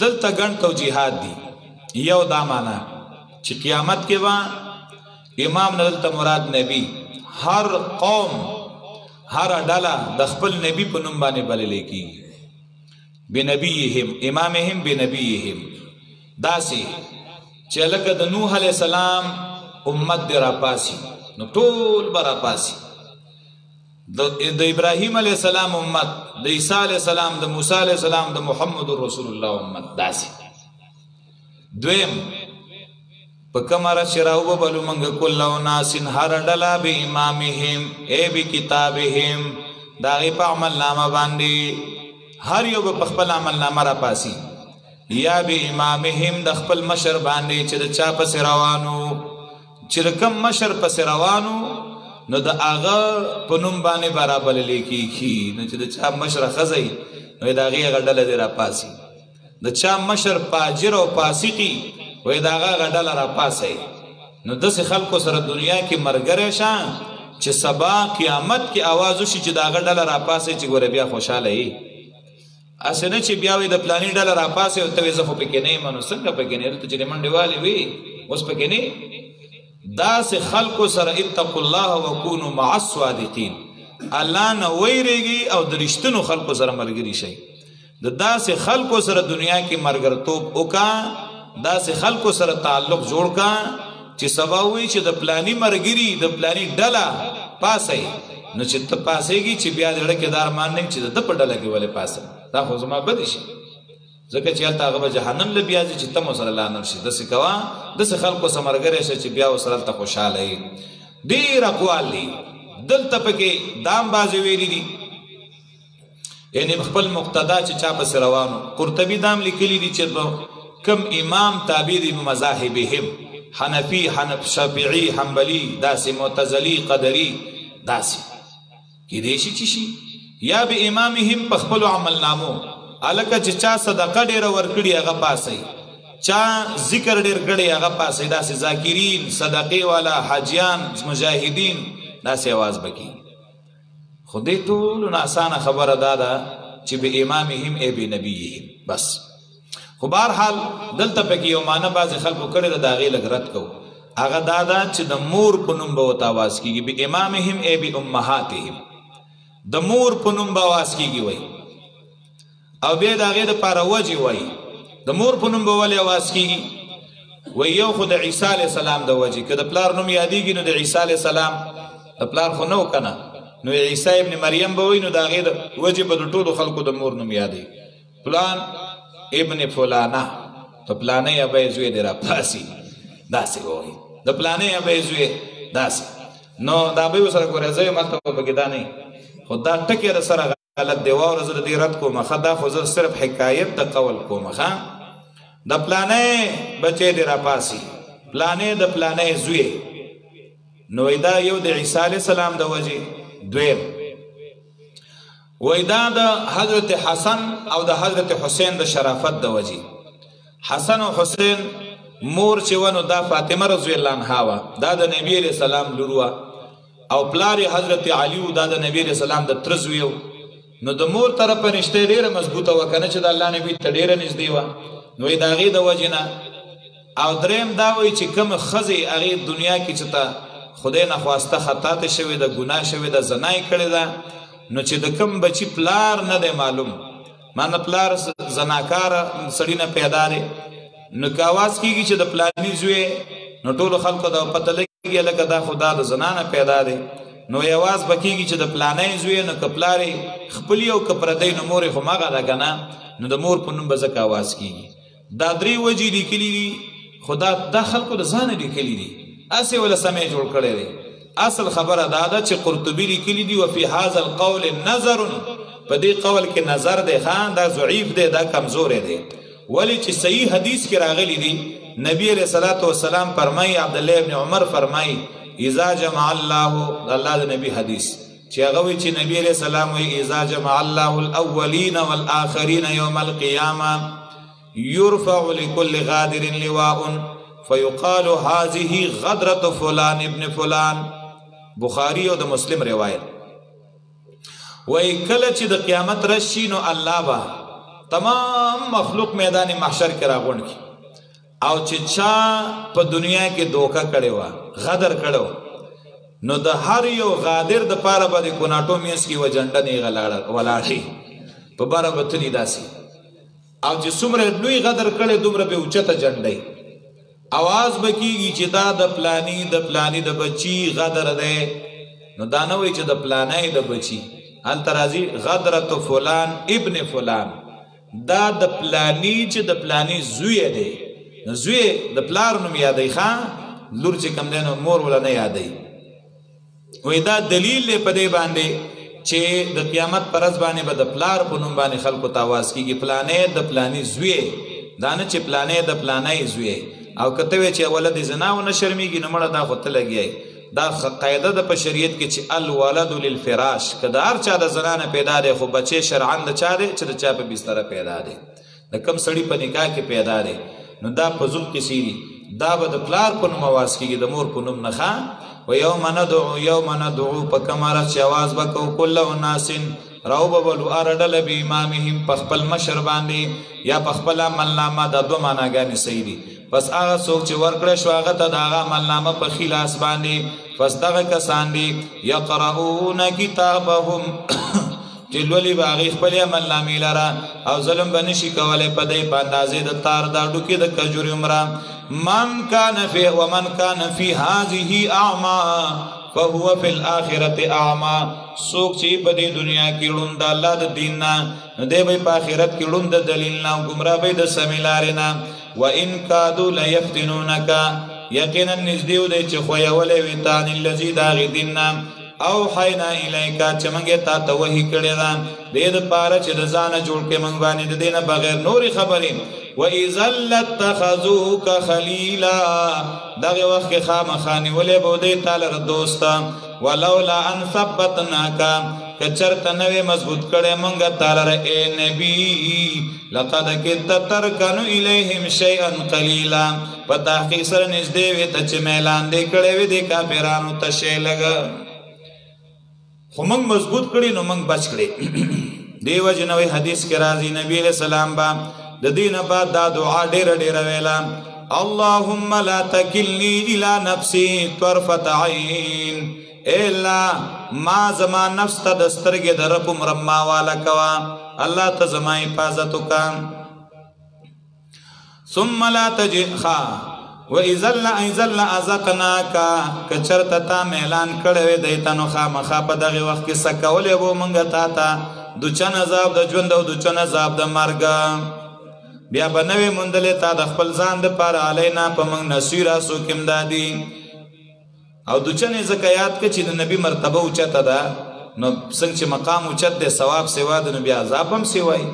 دلته ګڼ توجیحات دي یو دا معنا چې قیامت کې به امام نه دلته مراد نبی هر قوم هر ډله د خپل نبی په نوم باندې بللی کېږي بنبیهم امامهم بنبیهم داسې چې لکه د نوح علیه السلام امت دې راپاسي نو ټول به راپاسي د ابراهیم علیه السلام امت د عیسی علیه السلام د موسی علیه السلام د محمد رسول الله امت داسې دویم په کومه ورځ چې راوببلو موږ کل اناس هر ډله بامامهم ای بکتابهم د هغې په عملنامه باندې هر یو به په خپل عملنامه راپاسي یا بامامهم د خپل مشر باندې چې د چا پسې روانو چې د کوم مشر پسې روانو نو د هغه په نوم باندې به رابللی کېږي نو چې د چا مشره ښځه وي نو د هغې هغه ډله دې راپاسي د چا مشر فاجر او فاسقي وی د هغه هغه ډله راپاسئ نو داسې خلکو سره دنیا کې ملګری شه چې سبا قیامت کې آواز وشي چې د هغه ډله راپاسئ چې ګوره بیا خوشحاله یې هسې نه چې بیا وایي د فلاني ډله راپاسئ او ته وایې زه خو پکې نه یم نو څنګه پکې نه ته چې د منډې والې وي اوس پکې نه داسې خلکو سره اتقوا الله وکونوا مع الصادقین الله نه ویریږي او د رښتینو خلکو سره ملګري شئ د داسې خلکو سره دنیا کې ملګرتوب وکړه داسې خلکو سره تعلق جوړ کا چې سبا وي چې د پلانی مرګري د پلانی ډله پاسي نو چې ته پاسېږي چې بیا د ډکه دار مان نه چې د په ډله کې ولې پاسه دا خو زما بد شي ځکه چې هلته هغه به جهنم له بیا چې ته مو سره لعنت شي داسې کوه داسې خلکو سره مرګري شي چې بیا ورسره هلته خوشحاله یې ډېر اقوال دي دلته پکې دام بازې ویلي دي یعنی خپل مقتدا چې چا پسې روانو قرطبي دام لیکلي دي چې کم امام تابع دی مذاهبهم حنفی شافعی حنبلی داسې معتزلی قدری داسې کېدای شي چې شي یا به امامهم په خپلو عملنامو هلکه چې چا صدقه ډېره ورکړي هغه پاسئ چا ذکر ډېر کړی هغه پاسئ داسې ذاکرین صدقې والا حاجیان مجاهدین داسې اواز به کېږي خو دې ټولو نه اسانه خبره دا ده چې به امامهم ای بنبیهم بس خو بهرحال دلته پکې یو معنی بعضې خلکو کړې ده د هغې لږ رد کوو هغه دا ده چې د مور په نوم به ورته اواز کېږي بامامهم ای بامهاتهم د مور په نوم به اواز کېږي وایي او بیا د هغې دپاره وجې وایي د مور په نوم به ولې اواز کېږي وایي یو خو د عیسی علیه السلام د وجې که د پلار نوم یادېږي نو د عیسی علیه السلام د پلار خو نه و که نه نو عیسی ابن مریم به وایي نو د هغې د وجې به د ټولو خلکو د مور نوم یادېږي پلان ابن فلانه په پلانه ابی زوی دی راپاسي داسې وایي د پلانه ابی زوی داسې نو دا به ورسره ګورې زه یم هلته پکې دا نه خو دا ټکې د سره غلط دی واوره زه د دې رد کوم ښه دا خو زه صرف حکایت د قول کوم ښه د پلانه بچی دی راپاسي پلانه د پلانه زوی نو دا یو د عیسی علیه السلام د وجې. دویم وای دا د حضرت حسن او د حضرت حسین د شرافت د وجې. حسن او حسین مور چې ونو دا فاطمه رضی الله عنها وه، دا د نبی علیه السلام لور وه، او پلار حضرت علی و، دا د نبی علیه السلام د تره زوی و. نو د مور طرفه رشته ډېره مضبوطه وه که نه چې د الله نبي ته ډېره نږدې وه. نو د هغې د وجې نه. او دریم دا وایي چې کومه ښځې هغې دنیا کې چې ته خدای نخواسته خطا ته شوې ده، ګناه شوې ده، زنا یې کړې ده، نو چې د کوم بچي پلار نه دی معلوم، مانه پلار زناکاره سړي نه پیدا دی، نو که اواز کېږي چې د پلاني زوی، نو ټولو خلکو دا پته لګي لکه دا خو دا د زنا نه پیدا دی. نو اواز به کېږي چې د پلانی زوی، نو که پلار یې خپلي او که پردی، نو مور یې خو مغه ده که نه، نو د مور په نوم به ځکه اواز کېږي. دا درې وجې لیکلي دي، خو دا خلکو د ځانه لیکلي دي، هسې وله سمې جوړ کړی دی. اصل خبره دا ده چې قرطبي لیکلي دي وفي هذا القول نظر، په دې قول کې نظر دی، خان دا ضعیف دی، دا کمزوری دی. ولی چې صحیح حدیث کې راغلی دی، نبی علیہ الصلوۃ والسلام فرمایي، عبدالله ابن عمر فرمایي اذا جمع الله، الله د نبی حدیث چې هغه وایي چې نبی علیہ السلام وایي اذا جمع الله الاولین والآخرین یوم القیامه يرفع لكل غادر لواء فيقال هذه غدرة فلان ابن فلان. بخاری او د مسلم روایت. وای کله چې د قیامت راشي نو الله با تمام مخلوق میدان محشر کې راغونډ کی، او چې چا په دنیا کې دوکه کړي وا، غدر کړو، نو د هر یو غادر د پاره باندې کوناټو میس کې و جنډه نه ولاړی په باره بتلی داسي، او چې څومره لوی غدر کړي دومره به اوچته جنډي. आवाज بکیږي چې دا د پلانی د بچی غدر ده، نو دا نه وایي چې د پلانی د بچی، هلته راځي غدرة فلان ابن فلان، دا د پلانی چې د پلانی زوی دی، نو زوی د پلار نوم یادی، ښه لور چې کوم دی نو مور ولا نه یادی. وایي دا دلیل دی په دې باندې چې د قیامت پر ورځ باندې به د پلار په نوم باندې خلکو ته آواز کېږي پلانی د پلانی زوی، دا نه چې پلانی د پلانی زوی. او کته وی چې ولد زنا و نه شرمېږي، نو مړه دا خو ته لګیای. دا قاعده ده په شریعت کې چې الولد للفراش، که د هر چا د زنا نه پیدا دی، خو بچې شرعاً د چا دی چې د چا په بستره پیدا دی، د کوم سړي په نکاح کې پیدا دی، نو دا په زوم کې سیدي، دا به د پلار په نوم آواز کېږي، د مور په نوم نه. ښه و یوم ندعو په کومه ورځ چې آواز به کوو کل اناس راو ببلو ارډله بامامهم، په خپل مشر باندې یا په خپل عملنامه، دا دوه معناګانې صحیح دي. پس هغه څوک چې ورکړی شو هغه ته د هغه عملنامه په ښي لاس باندې، پس دغه کسان دي یقرؤون کتابهم چې لولي به هغې خپلې عملنامې لره، او ظلم به نشي کولی په دی په اندازې د تار دا ډوکې د کجورې عمره. ومن کان فی هذه اعما فهو فی الاخرة اعما، څوک چې په دې دنیا کې ړوند د الله د دین نه، نو دی به په آخرت کې ړوند د دلیل نه، او ګمراه به د سمې لارې نه. وَإِن كَادُوا لَيَفْتِنُونَكَ، یقینا نږدې و دی چې خویولی وي تا عن الذي د هغې دین نه اوحینا الیک چې موږ یې تا ته وحي کړې ده، دې دپاره چې د ځانه جوړ کړې موږ باندې د دې نه بغیر نورې خبرې. وَإِذًا لَاتَّخَذُوكَ خَلِيلًا، دغې وخت کې خامخا نیولی به دی تا لره دوسته. وَلَوْلَا أَن ثَبَّتْنَاكَ، که چرته نه وې مضبوط کړی موږ تا لره ای نبي، لقد كدت تركن إليهم شيئا قليلا، په تحقیق سره نږدې وې ته چې میلان دې کړی وې دې کافرانو ته شی لږه، خو موږ مضبوط کړي نو موږ بچ کړي. دې وجې نه حدیث کې راځي نبی علیہ السلام با د دې نه بعد دا دعا ډېره ویله، اللهم لا تکلني الى نفسي طرفة عین، اے الله ما زما نفس ته د سترګې د رب مرما والا کوا، الله ته زما حفاظت وکړه. ثم لا تجد خا وَإِذَا أَذَقْنَاكَ، که چرته تا میلان کړی وی دی ته، نو خامخا په دغې وخت کې څه کولی به موږ تا ته دوچن عذاب د ژوند او دوچن عذاب د مرګ، بیا به نه وې موندلې تا د خپل ځان دپاره علینا په موږ نصیره څوک امدادي. او دوچن یې ځکه یاد کړه چې د نبي مرتبه اوچته ده، نو څنګه چې مقام اوچت دی ثواب سوا د نبي عذاب هم سوای.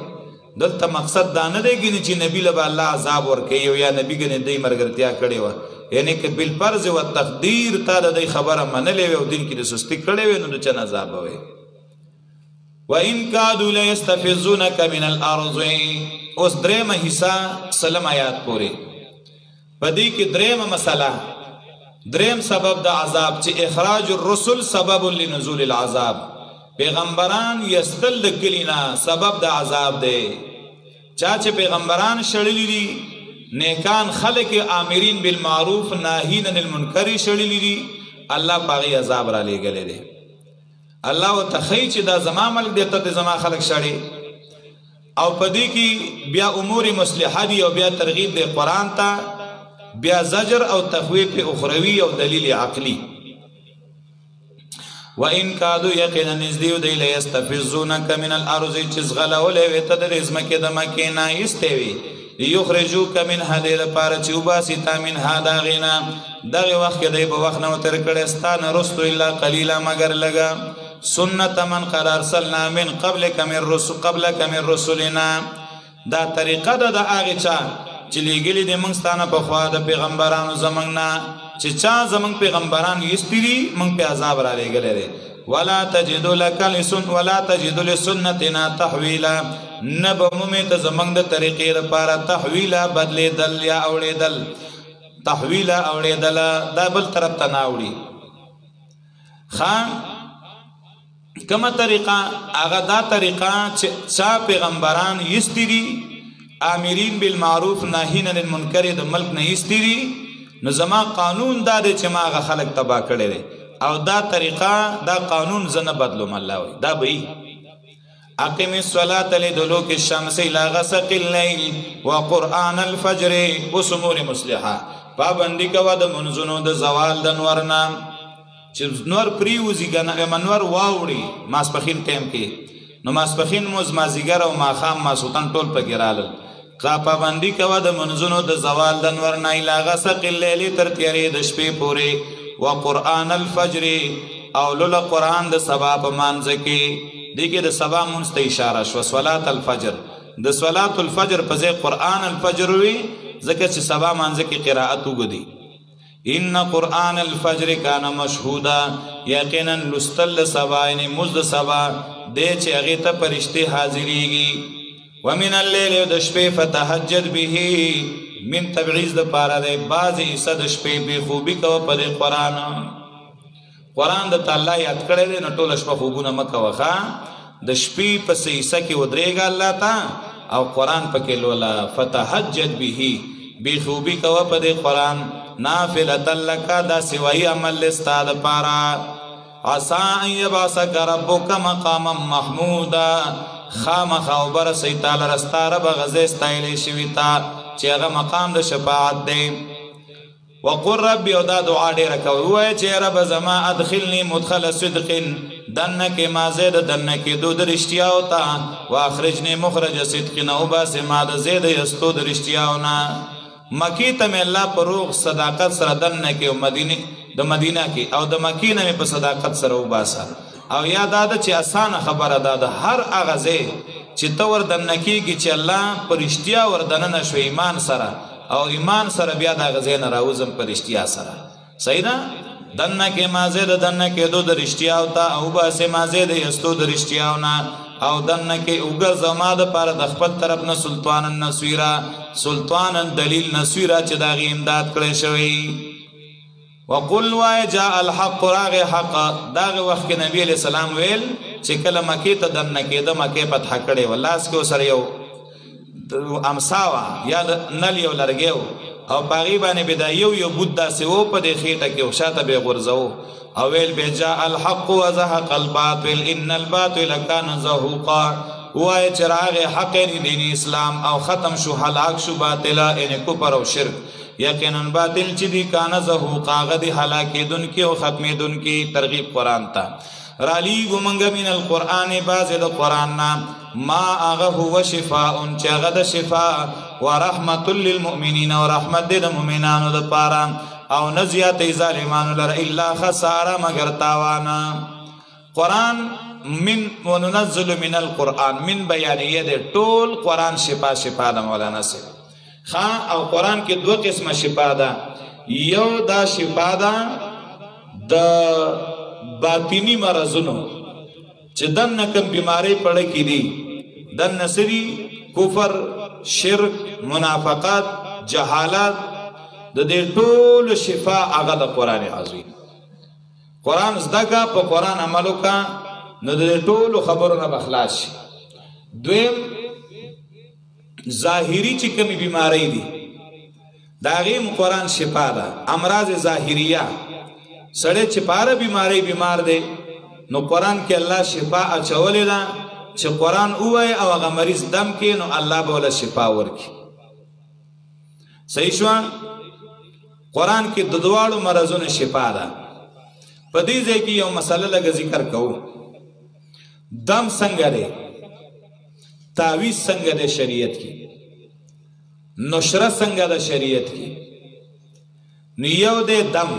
دلته مقصد دا نه دی ګینې چې نبي له به الله عذاب ورکوي، یا نبي ګنې دی مرګرتیا کړې وه، یعنی که بالفرض و تقدیر تا د دې خبره منلې وي او دین کې د سستی کړې وي نو د چا عذاب وي. وَإِن كَادُوا لَيَسْتَفِزُّونَكَ مِنَ الْأَرْضِ. اوس درېمه حصہ سلم آیات پورې په دې کې درېمه مسله درېم سبب د عذاب چې اخراج الرسل سبب لنزول العذاب. پیغمبران یستل د کلینا سبب د عذاب دی. چا چې پیغمبران شړلی دي نیکان خلق آمرین بالمعروف ناهین عن المنکر شړلی دي الله پاغي عذاب را لېږلی دی. الله وتخی چې دا زما ملک دی ته زما خلق شړي او پدې کې بیا امور مصلحه دي او بیا ترغیب دی قران ته بیا زجر او تخویف اخروی او دلیل عقلی. وَإِن كَادُوا يَقِينًا نِزْدِيُ دَيْ لَيَسْتَفِزُّونَكَ مِنَ الْأَرْضِ چِزْغَلَوْلَوِ وِتَدْرِزْ مَكِ د مکینا استوي لِيُخْرِجُوكَ مِنْهَا دې لپاره چې وباسي تا منها دا غینا دغه وخت کې دی په وخت نو تر کړه ستانه رستو الا قليلا مگر لگا سنت من قد ارسلنا من قبلك من رسلنا. دا طریقه ده د هغه چا چې لېږلي دي موږ ستانه په خوا د پیغمبرانو زمونږ نه چې چا زمونږ پیغمبران ایستي دي موږ په عذاب را لېږلی دی. ولا تجد لسنتنا تحویلا نه به مومې ته زمونږ د طریقې لپاره تحویلا بدلېدل یا اوړېدل. تحویلا اوړېدله دا بل طرف ته نه اوړي. کومه طریقه هغه دا طریقه چې چا پیغمبران ایستي دي آمرین بالمعروف ناهین عن المنکر د ملک نه ایستي دي نو زما قانون دا دی چې ما هغه خلق تباه کړی دی او دا طریقه دا قانون زه نه بدلوم. الله وایي دا به وي اقم الصلاة لدلوک الشمس الى غسق الليل وقرآن الفجر. اوس امور مصلحه پابندي کوه د منځونو د زوال د نور نه چې نور پریوزي کنه منور واوړي ماسپخین ټیم کې نو ماسپخین موز مازیګر او ماخام ماسوتن ټول په ګرالل کا پابندي کوه د منځونو د زوال د نور نه الى غسق الليل تر تیارې د شپې پورې وقرآن الفجر او لول قرآن د سبا په مانځ کې دیگه د سبا مونږ ته اشاره شو صلات الفجر د صلات الفجر په ځای قرآن الفجر وی ځکه چې سبا مانځ کې قرائت وګدي. ان قرآن الفجر کان مشهودا یقینا لستل سبا یعنی مزد سبا دې چې هغه ته فرشتي حاضرېږي. ومن الليل د شپې فتهجد به من تبعیض د پاره دی بعضې حصه د شپې بې خوبي کوه په دې قرآن د تعالی یاد کړی دی نو ټوله شپه خوبونه مه کوه د شپې پسې حصه کې ودرېږه الله ته او قرآن پکې لوله فتهجد به بې خوبي کوه په دې قرآن نافلة لک دا سوایي عمل دی ستا دپاره. عسى ان یبعثک ربک مقاما محمودا خامخا وبرسئ تا لره ستا رب غځی ستایلی شوي تا چې هغه مقام د شفاعت دی. وقل ربي او دا دعا ډیره کوي ووایه چې رب زما ادخلني مدخل صدق دنه کې ما زید دنه کې دو د رښتیاو ته واخرجني مخرج صدق نه وباسې ما د زید یستو د رښتیاو نه. مکی ته مې الله په روغ صداقت سره دنه کې د مدینه کې او د مکی نه مې په صداقت سره وباسه. او یا دا ده چې اسانه خبره ده د هر هغه ځای چې ته وردننه کېږي چې الله په رښتیا وردننه شو ایمان سره او ایمان سره بیا د هغه ځای نه راوځم په رښتیا سره. صحیح ده دنه کې مازې د دنه کېدو د رښتیاو ته او باسې مازې د یستو د رښتیاو نه او دنه کې وګرځه ما دپاره د خپل طرف نه سلطانا نصیرا سلطانا دلیل نصیرا چې د هغې امداد کړی شوی. وقل وای جاء الحق راغ حق داغه وخت کې نبی علیہ السلام ویل چې کله مکی ته دنه کېده مکی فتح کړي ولاس کې سره یو امساوا یا نل یو لرګیو او پاغي باندې بدا یو بود داسې و په دې خېټه کې او شاته به غورځو او ویل به جاء الحق وزهق الباطل ان الباطل كان زهوقا وای چې راغ حق دین اسلام او ختم شو هلاک شو باطل ان کفر او شرک یقینا باطل چې دی کانه زهوقا غدي هلاکیدون کې او ختمیدون کې ترغیب قران ته رالی ګمنګ من القران باز د قران نا ما هغه هو شفاء چې هغه د شفاء ورحمت للمؤمنین او رحمت د مؤمنانو د پاره او نزیات ظالمانو لره الا خساره مگر تاوانا. قران من وننزل من القران من بیانیه د ټول قران شفا د مولانا سے او قرآن کې دو قسمه شفا ده یو دا شفا دا د باطنی مرضونو چې دنه کوم بیماری پړه کې دي دنه سری کفر شرک منافقت جهالت د دې ټول شفا هغه د قران عظیم قران زده کا په قران عملو کا نو د ټول خبرونه بخلاص شي دویم ظاهری چې کومي بیماری دي داغیم قرآن شفا دا امراض ظاهریه سڑے چپاره بیماری بیمار دے نو قرآن کے اللہ شفا اچولی دا چه قرآن اوائے او اغا مریض دم کے نو اللہ بولا شفا ورکی صحیح شوا قرآن کی ددوارو مرضون شفا دا پدیزے کی یو مسئلہ لگا ذکر کہو دم سنگا دے تعویز سنگا دے شریعت کی نشرہ سنگا دا شریعت کی نیو دے دم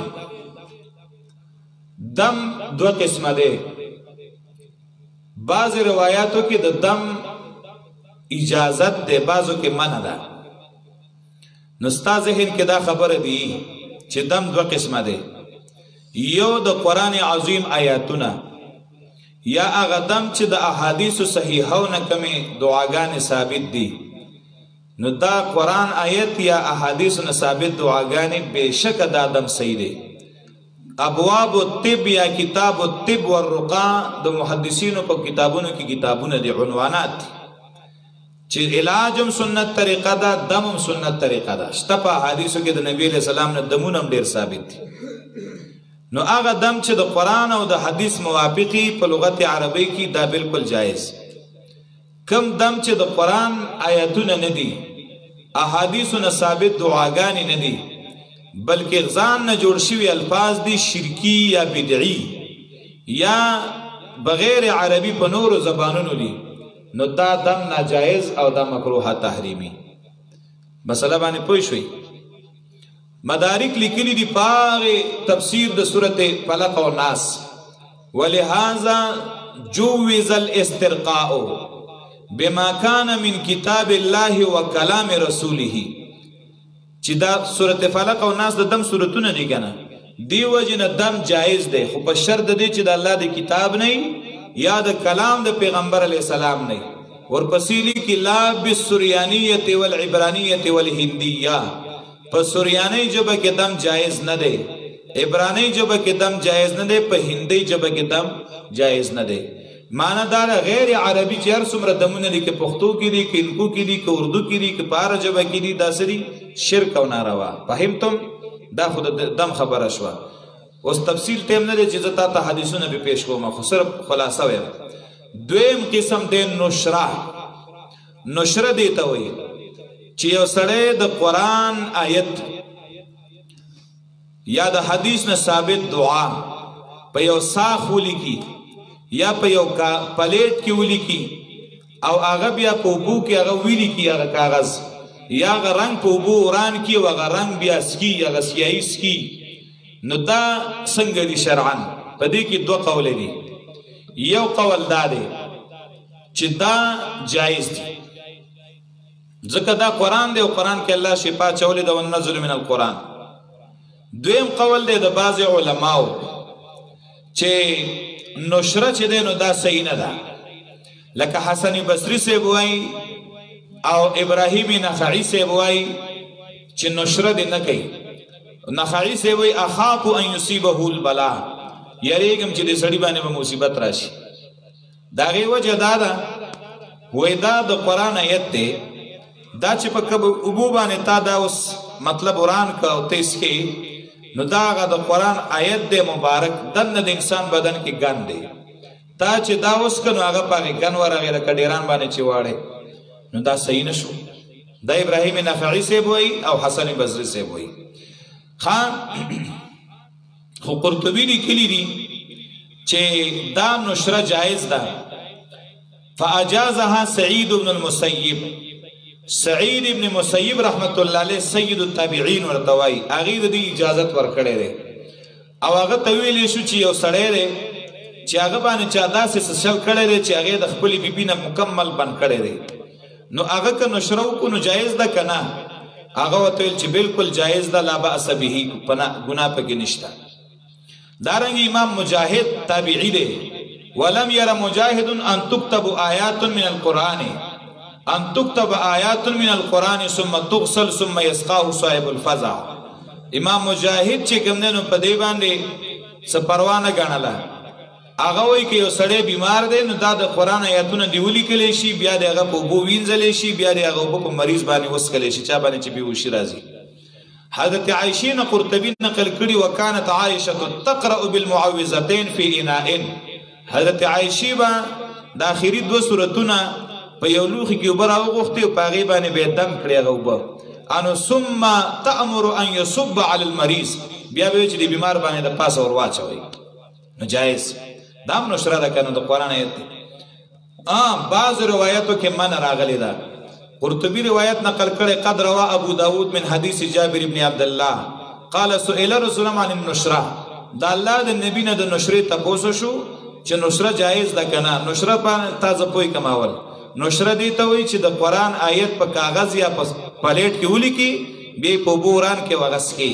دم دو قسم دے بعض روایاتوں کی دا دم اجازت دے بعضوں کے منع دا نستا ذہن کے دا خبر دی چھ دم دو قسم دے یو دا قرآن عظیم آیاتنا یا اغا دم چھ دا احادیث صحیحون کمی دعاگان ثابت دی نو دا قرآن آیت یا احادیث ثابت دعاگانی بے شک دا دم صحیح دے ابواب الطب یا کتاب الطب والرقا دا محدثینوں پا کتابونوں کی کتابونوں دی عنوانات چی علاجم سنت طریقہ دا دمم سنت طریقہ دا شتپا حدیثوں کے دا نبی علیہ السلام نے دمونم دیر ثابت دی نو آغا دم چی دا قرآن او دا حدیث موافقی پا لغت عربی کی دا بالکل جائز کم دم چی دا قرآن آیتون ندی احادیثون ثابت دعاگانی ندی بلکہ غزان نہ جوڑ شوی الفاظ دی شرکی یا بدعی یا بغیر عربی پا نور زبانونو دی نو دا دم ناجائز او دا مکروحہ تحریمی مسئلہ بانی پوشوی مدارک لکلی دی پاغ تفسیر دا صورت فلق و ناس ولہذا جوز الاسترقاء بما کان من کتاب اللہ و کلام رسولہ چی دا صورت فلق و ناس دا دم صورتو نا دی کنا دیو جن دم جائز دے خو پا شرط دے چی دا اللہ دی کتاب نہیں یا دا کلام دا پیغمبر علیہ السلام نہیں ورپسیلی کی لا بالسریانیت والعبرانیت والہندیہ پا سریانی جبہ کے دم جائز نہ دے عبرانی جبہ کے دم جائز نہ دے پا ہندی جبہ کے دم جائز نہ دے معنی دارا غیر عربی چی ہر سمر دمون دی کہ پختو کی دی کہ انکو کی دی کہ اردو کی دی کہ پار جبہ کی دی دا سری شرک و ناروا فہمتم دا خود دم خبر اشوا اس تفصیل تیم نہ دے چیزتا تا حدیثوں نے بھی پیش کو ما خسرب خلاصہ ہوئے دویم قسم دے نشرہ دیتا ہوئی چی یو سڑے دا قرآن آیت یا دا حدیث نے ثابت دعا پا یو ساخ ولی کی یا پا یو پلیٹ کی ولی کی او آغا بیا پا اوبو کی آغا ویلی کی آغا کاغذ یا آغا رنگ پا اوبو وران کی و آغا رنگ بیا سکی آغا سیائی سکی نو دا سنگ دی شرعن پا دی کی دو قول دی یو قول دا دے چی دا جائز دی ذکر دا قرآن دے و قرآن کے اللہ شفا چولی دا وننزل من القرآن دویم قول دے دا بعض علماء چے نشرہ چے دے نو دا صحیح ندا لکہ حسن بصری سے بوائی او ابراہیم نخعی سے بوائی چے نشرہ دے نکئی نخعی سے بوائی اخاکو ان یصیبہو البلا یریگم چے دے سڑی بانے با مصیبت راشی دا غی وجہ دادا وی دا قرآن آیت دے دا چی پا کب عبوبانی تا دا اس مطلب وران کا تیس کی نو دا آغا دا قرآن آیت دے مبارک دن دا انسان بدن کی گن دے تا چی دا اس کا نو آغا پاگی گن ورا غیر کڑیران بانی چی وارے نو دا صحیح نشو دا ابراہیم نخعی سے بوئی او حسن بصری سے بوئی خان خو قرطبی دی کلی دی چی دا نشرہ جائز دا فاجازها سعید بن المسیب سعید ابن مسیب رحمت اللہ علیہ سید التابعین ورطوائی آغید دی اجازت ورکڑے رے او آغا طویلی شو چی یو سڑے رے چی آغا بانی چادا سے سشل کڑے رے چی آغید اخبری بی بینا مکمل بن کڑے رے نو آغا کا نشرو کو نجائز دا کنا هغه ورته ویل چې بالکل جایز ده لا بأس به ګناه پکې نشته. دارنګ امام مجاهد تابعی دی ولم ير مجاهد ان تكتب آیات من القرآن ان تكتب آیات من القرآن ثم تغسل ثم يسقاه صاحب الفزع. امام مجاهد چې کوم دنو په دی باندې څه پروا نه ګڼله. هغه وایي که یو سړی بیمار دی نو دا د قرآن آیاتونه دی ولیکلی شي بیا د هغه په اوبو وینځلی شي بیا د هغه اوبه په مریض باندې وڅښلی شي چا باندې چې بېهوشي راځي. حضرت عایشې نه قرطبي نقل کړي وکانت عایشه تقرأ بالمعوذتین فی اناء. حضرت عایشې به د آخري 2 سورتونه په یو لوښي کې اوبه راوغوښتې او په هغې باندې به یې دم کړې هغه اوبه انو ثم تأمر ان يصب على المریض بیا به چې د بیمار باندې د پاسه ور واچوئ نو جایز. دام نشره ده کنه د قرآن آیت دی. بعض روایتو کې من راغلی ده. قرطبی روایت نقل کړي قد روا ابو داود من حدیث جابر ابن عبدالله قال سئل رسول الله عن النشره. دا الله د نبی نه د نشرې تپوسو شو چې نشره جایز ده کنه. نشره په تازه پوی کماول. نشره دی ته وایي چې د قرآن آیت په کاغذ یا په پلیټ کې ولیکي بیا په اوبو وران کې وغسکي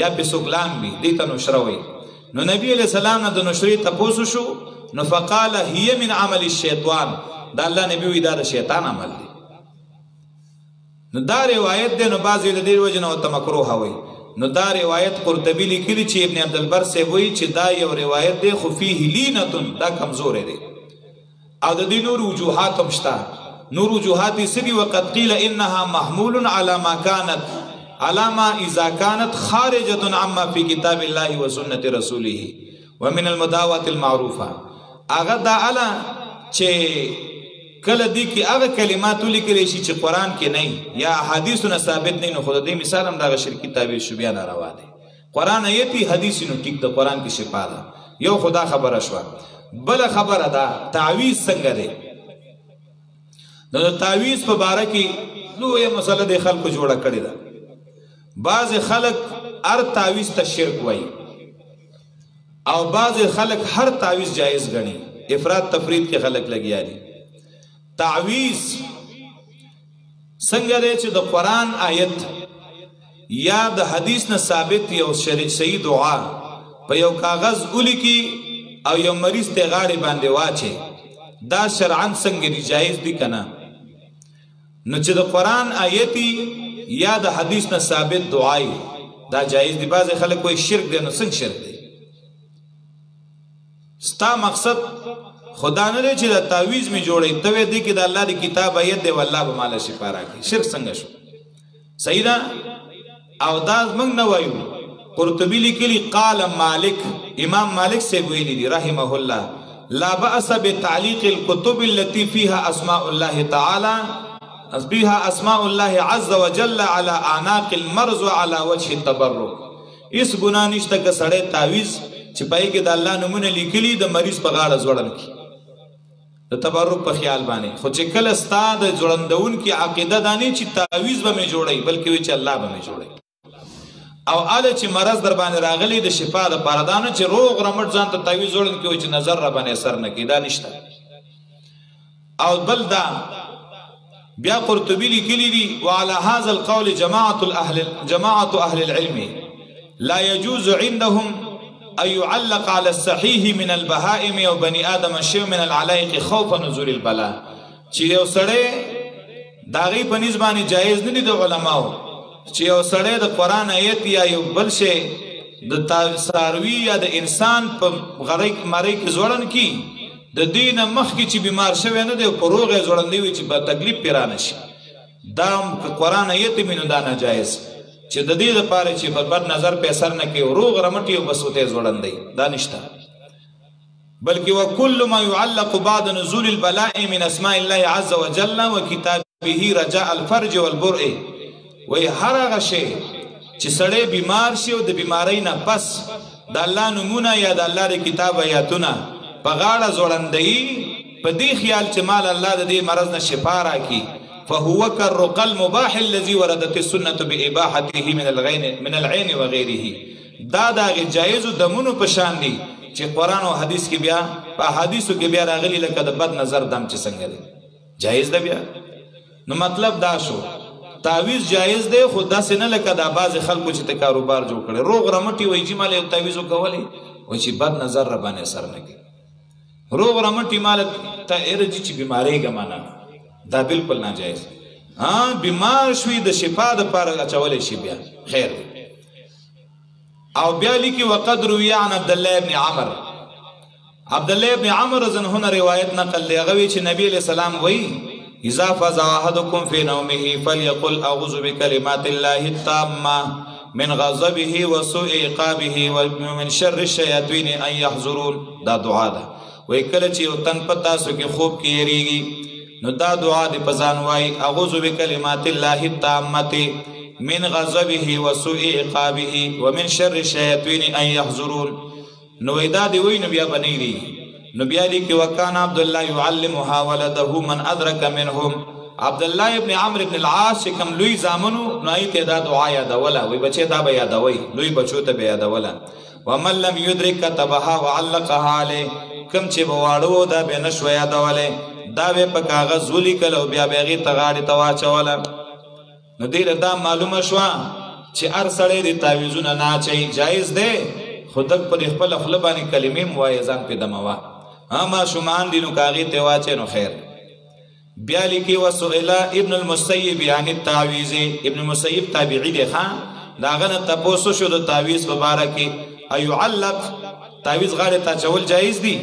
یا په سوګلان وي دی ته نشره وایي. نو نبی علیہ السلام نه د نشرې تپوسو شو نو فقال هي من عمل الشیطان. دا الله نبی وی دا د شیطان عمل دی. نو دا روایت دی نو بعضې د دې وجې نه ورته مکروه وایي. نو دا روایت قرطبي لیکلي چې ابن عبدالبر صاحب وایي چې دا یو روایت دی خو فیه لینتون دا کمزوری دی او د دې نور وجوهات هم شته. نور وجوهات یې څه دي وقد قیل انها محمول على ما كانت علامہ اذا كانت خارجة عما في كتاب الله وسنة رسوله ومن المداوات المعروفة. اغا دا علا چې کله دی کې هغه کلمات لیکلی شي چې قرآن کې نه یا حدیثونه ثابت نه. نو خو د دې مثال هم دغه شرکي تعبیر شو بیا ناروا دی. قرآن ایتي حدیث نو ټیک د قرآن کې شفا ده. یو خدا خبره شوه. بل خبره ده تعویذ څنګه دی. نو د تعویذ په باره کې لویه مسله د خلکو جوړه کړې ده. بعض خلق هر تعویذ ته شرک وایي او بعض خلق هر تعویذ جایز غني. افراط تفرید کې خلق لګیا دي. تعویذ څنګه دی چې د قرآن آیت یا د حدیث نه ثابت یو صحیح دعا په یو کاغذ ولیکي او یو مریض ته غاړې باندې واچي دا شرعاً څنګه دی جایز دی کنه. نو چې د قرآن آیتي یا د حدیث نه ثابت دعای دا جایز دی. بعض خلک وایي شرک دی. نو څنګه شرک دی؟ ستا مقصد خدا نه دی چې د تعویذ می جوړی ته وې دی کې د الله دی کتاب آیت دی والله به مال شفا راکړي. شرک څنګه شو؟ صحیح ده. او دا موږ نه وایو. قرطبی لیکلی قال مالک امام مالک سے ویلی دی رحمه الله لا بأس بتعلیق الكتب التي فيها اسماء الله تعالی بها اسماء الله عز وجل على اعناق المرض على وجه التبرك. اس گناہ نشته که سړی تعویذ چې پای کې د الله نومونه لیکلي د مریض په غاړه ځوړل کی د تبرک په خیال باندې. خو چې کله ستا د ځوړندون کې عقیده دانی چې تعویذ به مې جوړی بلکې وی چې الله به مې جوړی او اله چې مرض در باندې راغلی د شفا د پردانه چې روغ رمټ ځان ته تعویذ جوړل کی چې نظر را باندې اثر نه کیدا نشته. او بل دا بیا قرطبی لیکلی دی وعلى هذا القول جماعة اهل العلم لا يجوز عندهم ان يعلق على الصحيح من البهائم او بني ادم شيء من العلائق خوف نزول البلاء. چې یو سړی داغي په نسبانه جایز نه دي د علماو چې یو سړی د قرآن آیت یا یو بل شی د ساروی یا د انسان په غریق مری کې ځوړن کی د دین مخ کې چې بیمار شوی نه دی په روغه ځوړندې وي چې په تکلیف پیرانه شي. دا قرآن آیت مینو دا ناجایز چې د دې لپاره چې په بد نظر په اثر نه کوي روغ رمټي او بس وته ځوړندې دا نشته. بلکې وكل ما يعلق بعد نزول البلاء من اسماء الله عز وجل وكتابه رجاء الفرج والبرء. وی هر هغه شی چې سړی بیمار شي او د بیماری نه پس د الله نمونه یا د الله د کتاب آیاتونه په غاړه ځوړندوي په دې خیال چې مال الله د دې مرض نه شفا راکړي فهو كالرقى المباح الذي وردت السنه باباحته من العين وغيره. دا د جایز دمونو په شان دي چې قرآن او حدیث کې بیا په حدیثو کې بیا راغلي لکه د بد نظر دم چې څنګه دی جایز ده بیا. نو مطلب دا شو تعویز جایز دی خو داسې نه لکه دا بعضې خلکو چې ته کاروبار جوړ کړی روغ رمټي وایي چې مال یو تعویز وکولی وایي چې بد نظر را باندې اثر نه کوي روغ رمټي مال ته ارجي چې بیمارېږه مانه دا بالکل ناجایز بیمار شوي د شفا دپاره اچولی شي بیا خیر دی او بیا لیکي وقد روي عن عبدالله ابن عمر عبدالله ابن عمر زنهونه روایت نقل دی هغه وی چې نبی علیہ السلام وی اذا فزع احدكم في نومه فليقل اعوذ بكلمات الله التامه من غضبه وسوء عقابه ومن شر الشياطين ان يحضرون دا دعا ده وی کله چې یو تن پتا سو کې خوب کې یریږي نو دا دعا دې پزان وای اعوذ بكلمات الله التامه من غضبه وسوء عقابه ومن شر الشياطين ان يحضرون نو دا دی وی نو بیا بنیری نو بیا لیکي وکان عبد الله يعلمها ولده من ادرك منهم عبد الله ابن عمرو ابن العاص کوم لوی زامنو نو ایت دا دعا یادوله وی بچی دا به یادوي لوی بچو ته به یادوله ومن لم يدرك كتبها وعلقها عليه کم چې بواړو دا به نشو یادوله دا به په کاغذ ولیکل او بیا به غي تغاړي تواچوله نو دې دا معلومه شو چې هر سړی د تعویذونه نه چي جایز دی خودک پر خپل خپل باندې کلمې موایې ځان په دموا اما شومان دي نو کاغي ته واچې نو خیر بیا لیکي وسئل ابن المسیب عن التعویذ ابن المسیب تابعی دی خان داغه تاسو شو د تعویذ مبارک ايعلق تعویذ غاړه ته چول جایز دی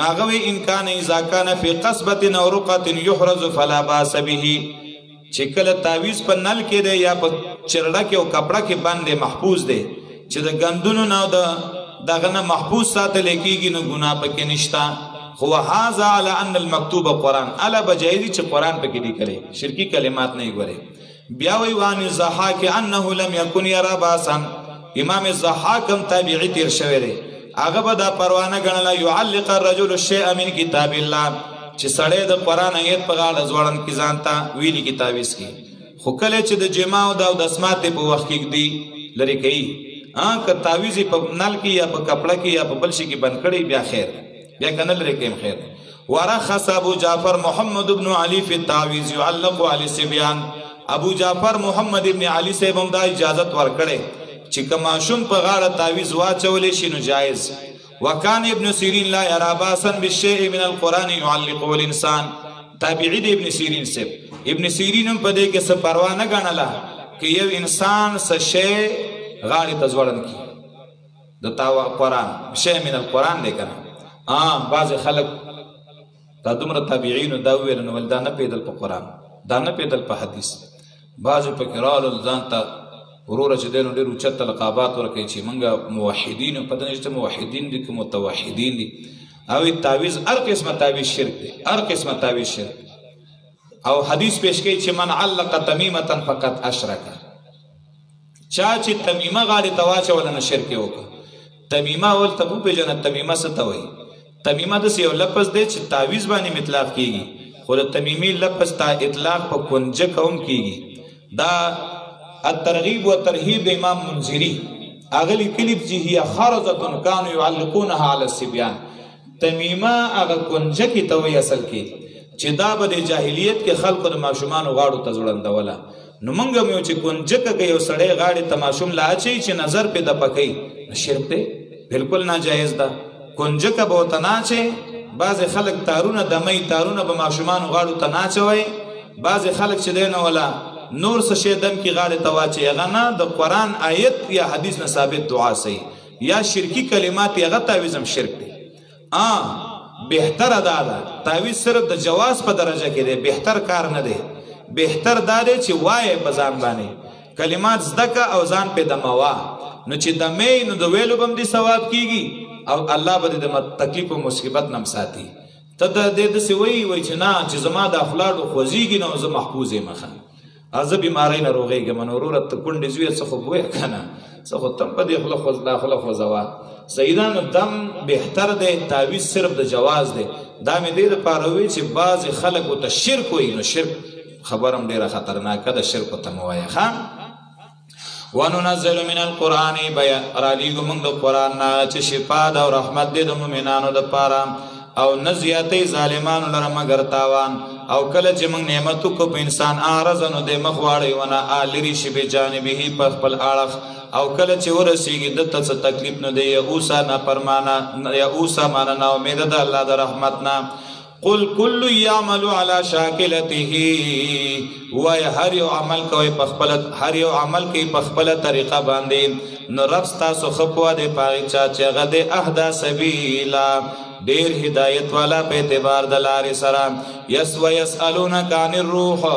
ناغوی ان کان اذا کان فی قصبه او رقه يحرز فلا باس به چې کله تعویذ په نل کې دی یا په چرړه کې او کپڑا کې باندې محفوظ دی چې د غندونو نه دغه نه محفوظ ساتل کېږي نو ګناه پکې نشتا هو هذا على ان المكتوب قران الا بجایز چې قران پکې دی کړي شرکی کلمات نه ګوري بیا وی وان الضحاك انه لم يكن يرى باسا امام الضحاك هم تابعی تیر شوی دی هغه به دا پروانه غنلا يعلق الرجل الشيء من كتاب الله چې سړی د قران آیت په غاړه ځوړن کې ځانتا ویلي کتابیس کې خو کله چې د جما او د اسمات په وخت کې دی لری کوي که تعویذ په نل کې یا په کپڑا کې یا په بل شي کې بند کړي بیا خیر بیا کنه لري کې خیر ورخص ابو جعفر محمد ابن علي في التعويذ يعلق على الصبيان ابو جعفر محمد ابن علي صاحب هم دا اجازت ورکړي چې کما شوم په غاړه تعویذ واچولې شي نو جایز وکان ابن سیرین لا يرى باسا بالشيء من القران يعلقه الانسان تابعی ابن سیرین صاحب ابن سیرین هم په دې کې څه پروا نه غنله چې یو انسان څه شی غاړي ته ځوړن کی د تاوا قران شی من القران دی کنه بعض خلک دا دومره تابعین دا ویل نو ولدا نه پیدل په قران دا نه پیدل په حدیث بعض په قرال ځان ته ورور چې دینو ډیر اوچت لقبات ورکړي چې منګه موحدین په دې چې موحدین دي که متوحدین دي او تعویذ هر قسمه تعویذ شرک دی هر قسمه تعویذ شرک او حدیث پیش کوي چې من علق تمیمه فقط اشرک چا چې تمیمه غاړي تواچه ولنه شرک وکړه تمیمه ول ته په جنت تمیمه څه ته وایي تمیمه د یو لفظ دی چې تعویذ باندې مطلق کیږي خو د تمیمی لفظ تا اطلاق په کنجه کوم کیږي دا الترغیب و ترهیب امام منذری اغلی کلیب چې هي خرزه كانوا يعلقونها على الصبيان تمیمه هغه کنجه کی ته وایي اصل کې چې دا به د جاهلیت کې خلکو د ماشومانو غاړو ته ځوړندوله نو مونږ مې چې کنجه کې یو سړی غاړي ته ماشوم لا اچي چې نظر په د پکې شرک دی بالکل ناجایز ده کنجه کا به تناچه بعض خلک تارونه دمي تارونه به ماشومان غاړو تناچوي بعض خلک چې دینه ولا نور څه شی دم کی غاړه تواچي غنه د قران آیت یا حدیث نه ثابت دعا سي یا شرکی کلمات یا تعویذم شرک دی بهتر ادا ده تعویذ صرف د جواز په درجه کې دی بهتر کار نه دی بهتر دا دی چې وای په ځان باندې کلمات زدکا او ځان په دموا نو چې دمه نو د ویلو بم دي ثواب کیږي او الله به د تکلیف او مصیبت نم ساتي ته د دې د سوي وای چې نه چې زما د اخلاق خوځيږي نو زه محفوظ یم خان از بیماری نه روغېږم منورت کونډې زوی څه خو وای کنه څه خو تم په دې خلق خو د خلق خو سیدان دم بهتر دی تعویذ صرف د جواز دی دا مې دې لپاره وی چې بعض خلک او ته شرک وي نو شرک خبرم ډیره خطرناکه ده شرک ته موایه خان وننزل من القرآن بیا رالیگو منگ دو قرآن نا چه شفا دا و رحمت دی دو مؤمنانو دا پارا او نزیاتی ظالمانو لره مگر تاوان او کله چې موږ نعمتو کو په انسان اعرض نو د مخ واړی ونه لرې شي به جانبه په خپل اړخ او کله چې ورسیږي دته څه تکلیف نه دی یئوسا نافرمانه یئوسا معنا نا امید د الله د رحمت نه قل كل يعمل على شاكلته وای هر یو عمل کوي په خپل هر یو عمل کوي په خپل طریقه باندې نو رب تاسو خپوا دی پای چا چې غد اهدا سبیلا ډیر هدایت والا په اعتبار د لارې سره یسالونک عن الروح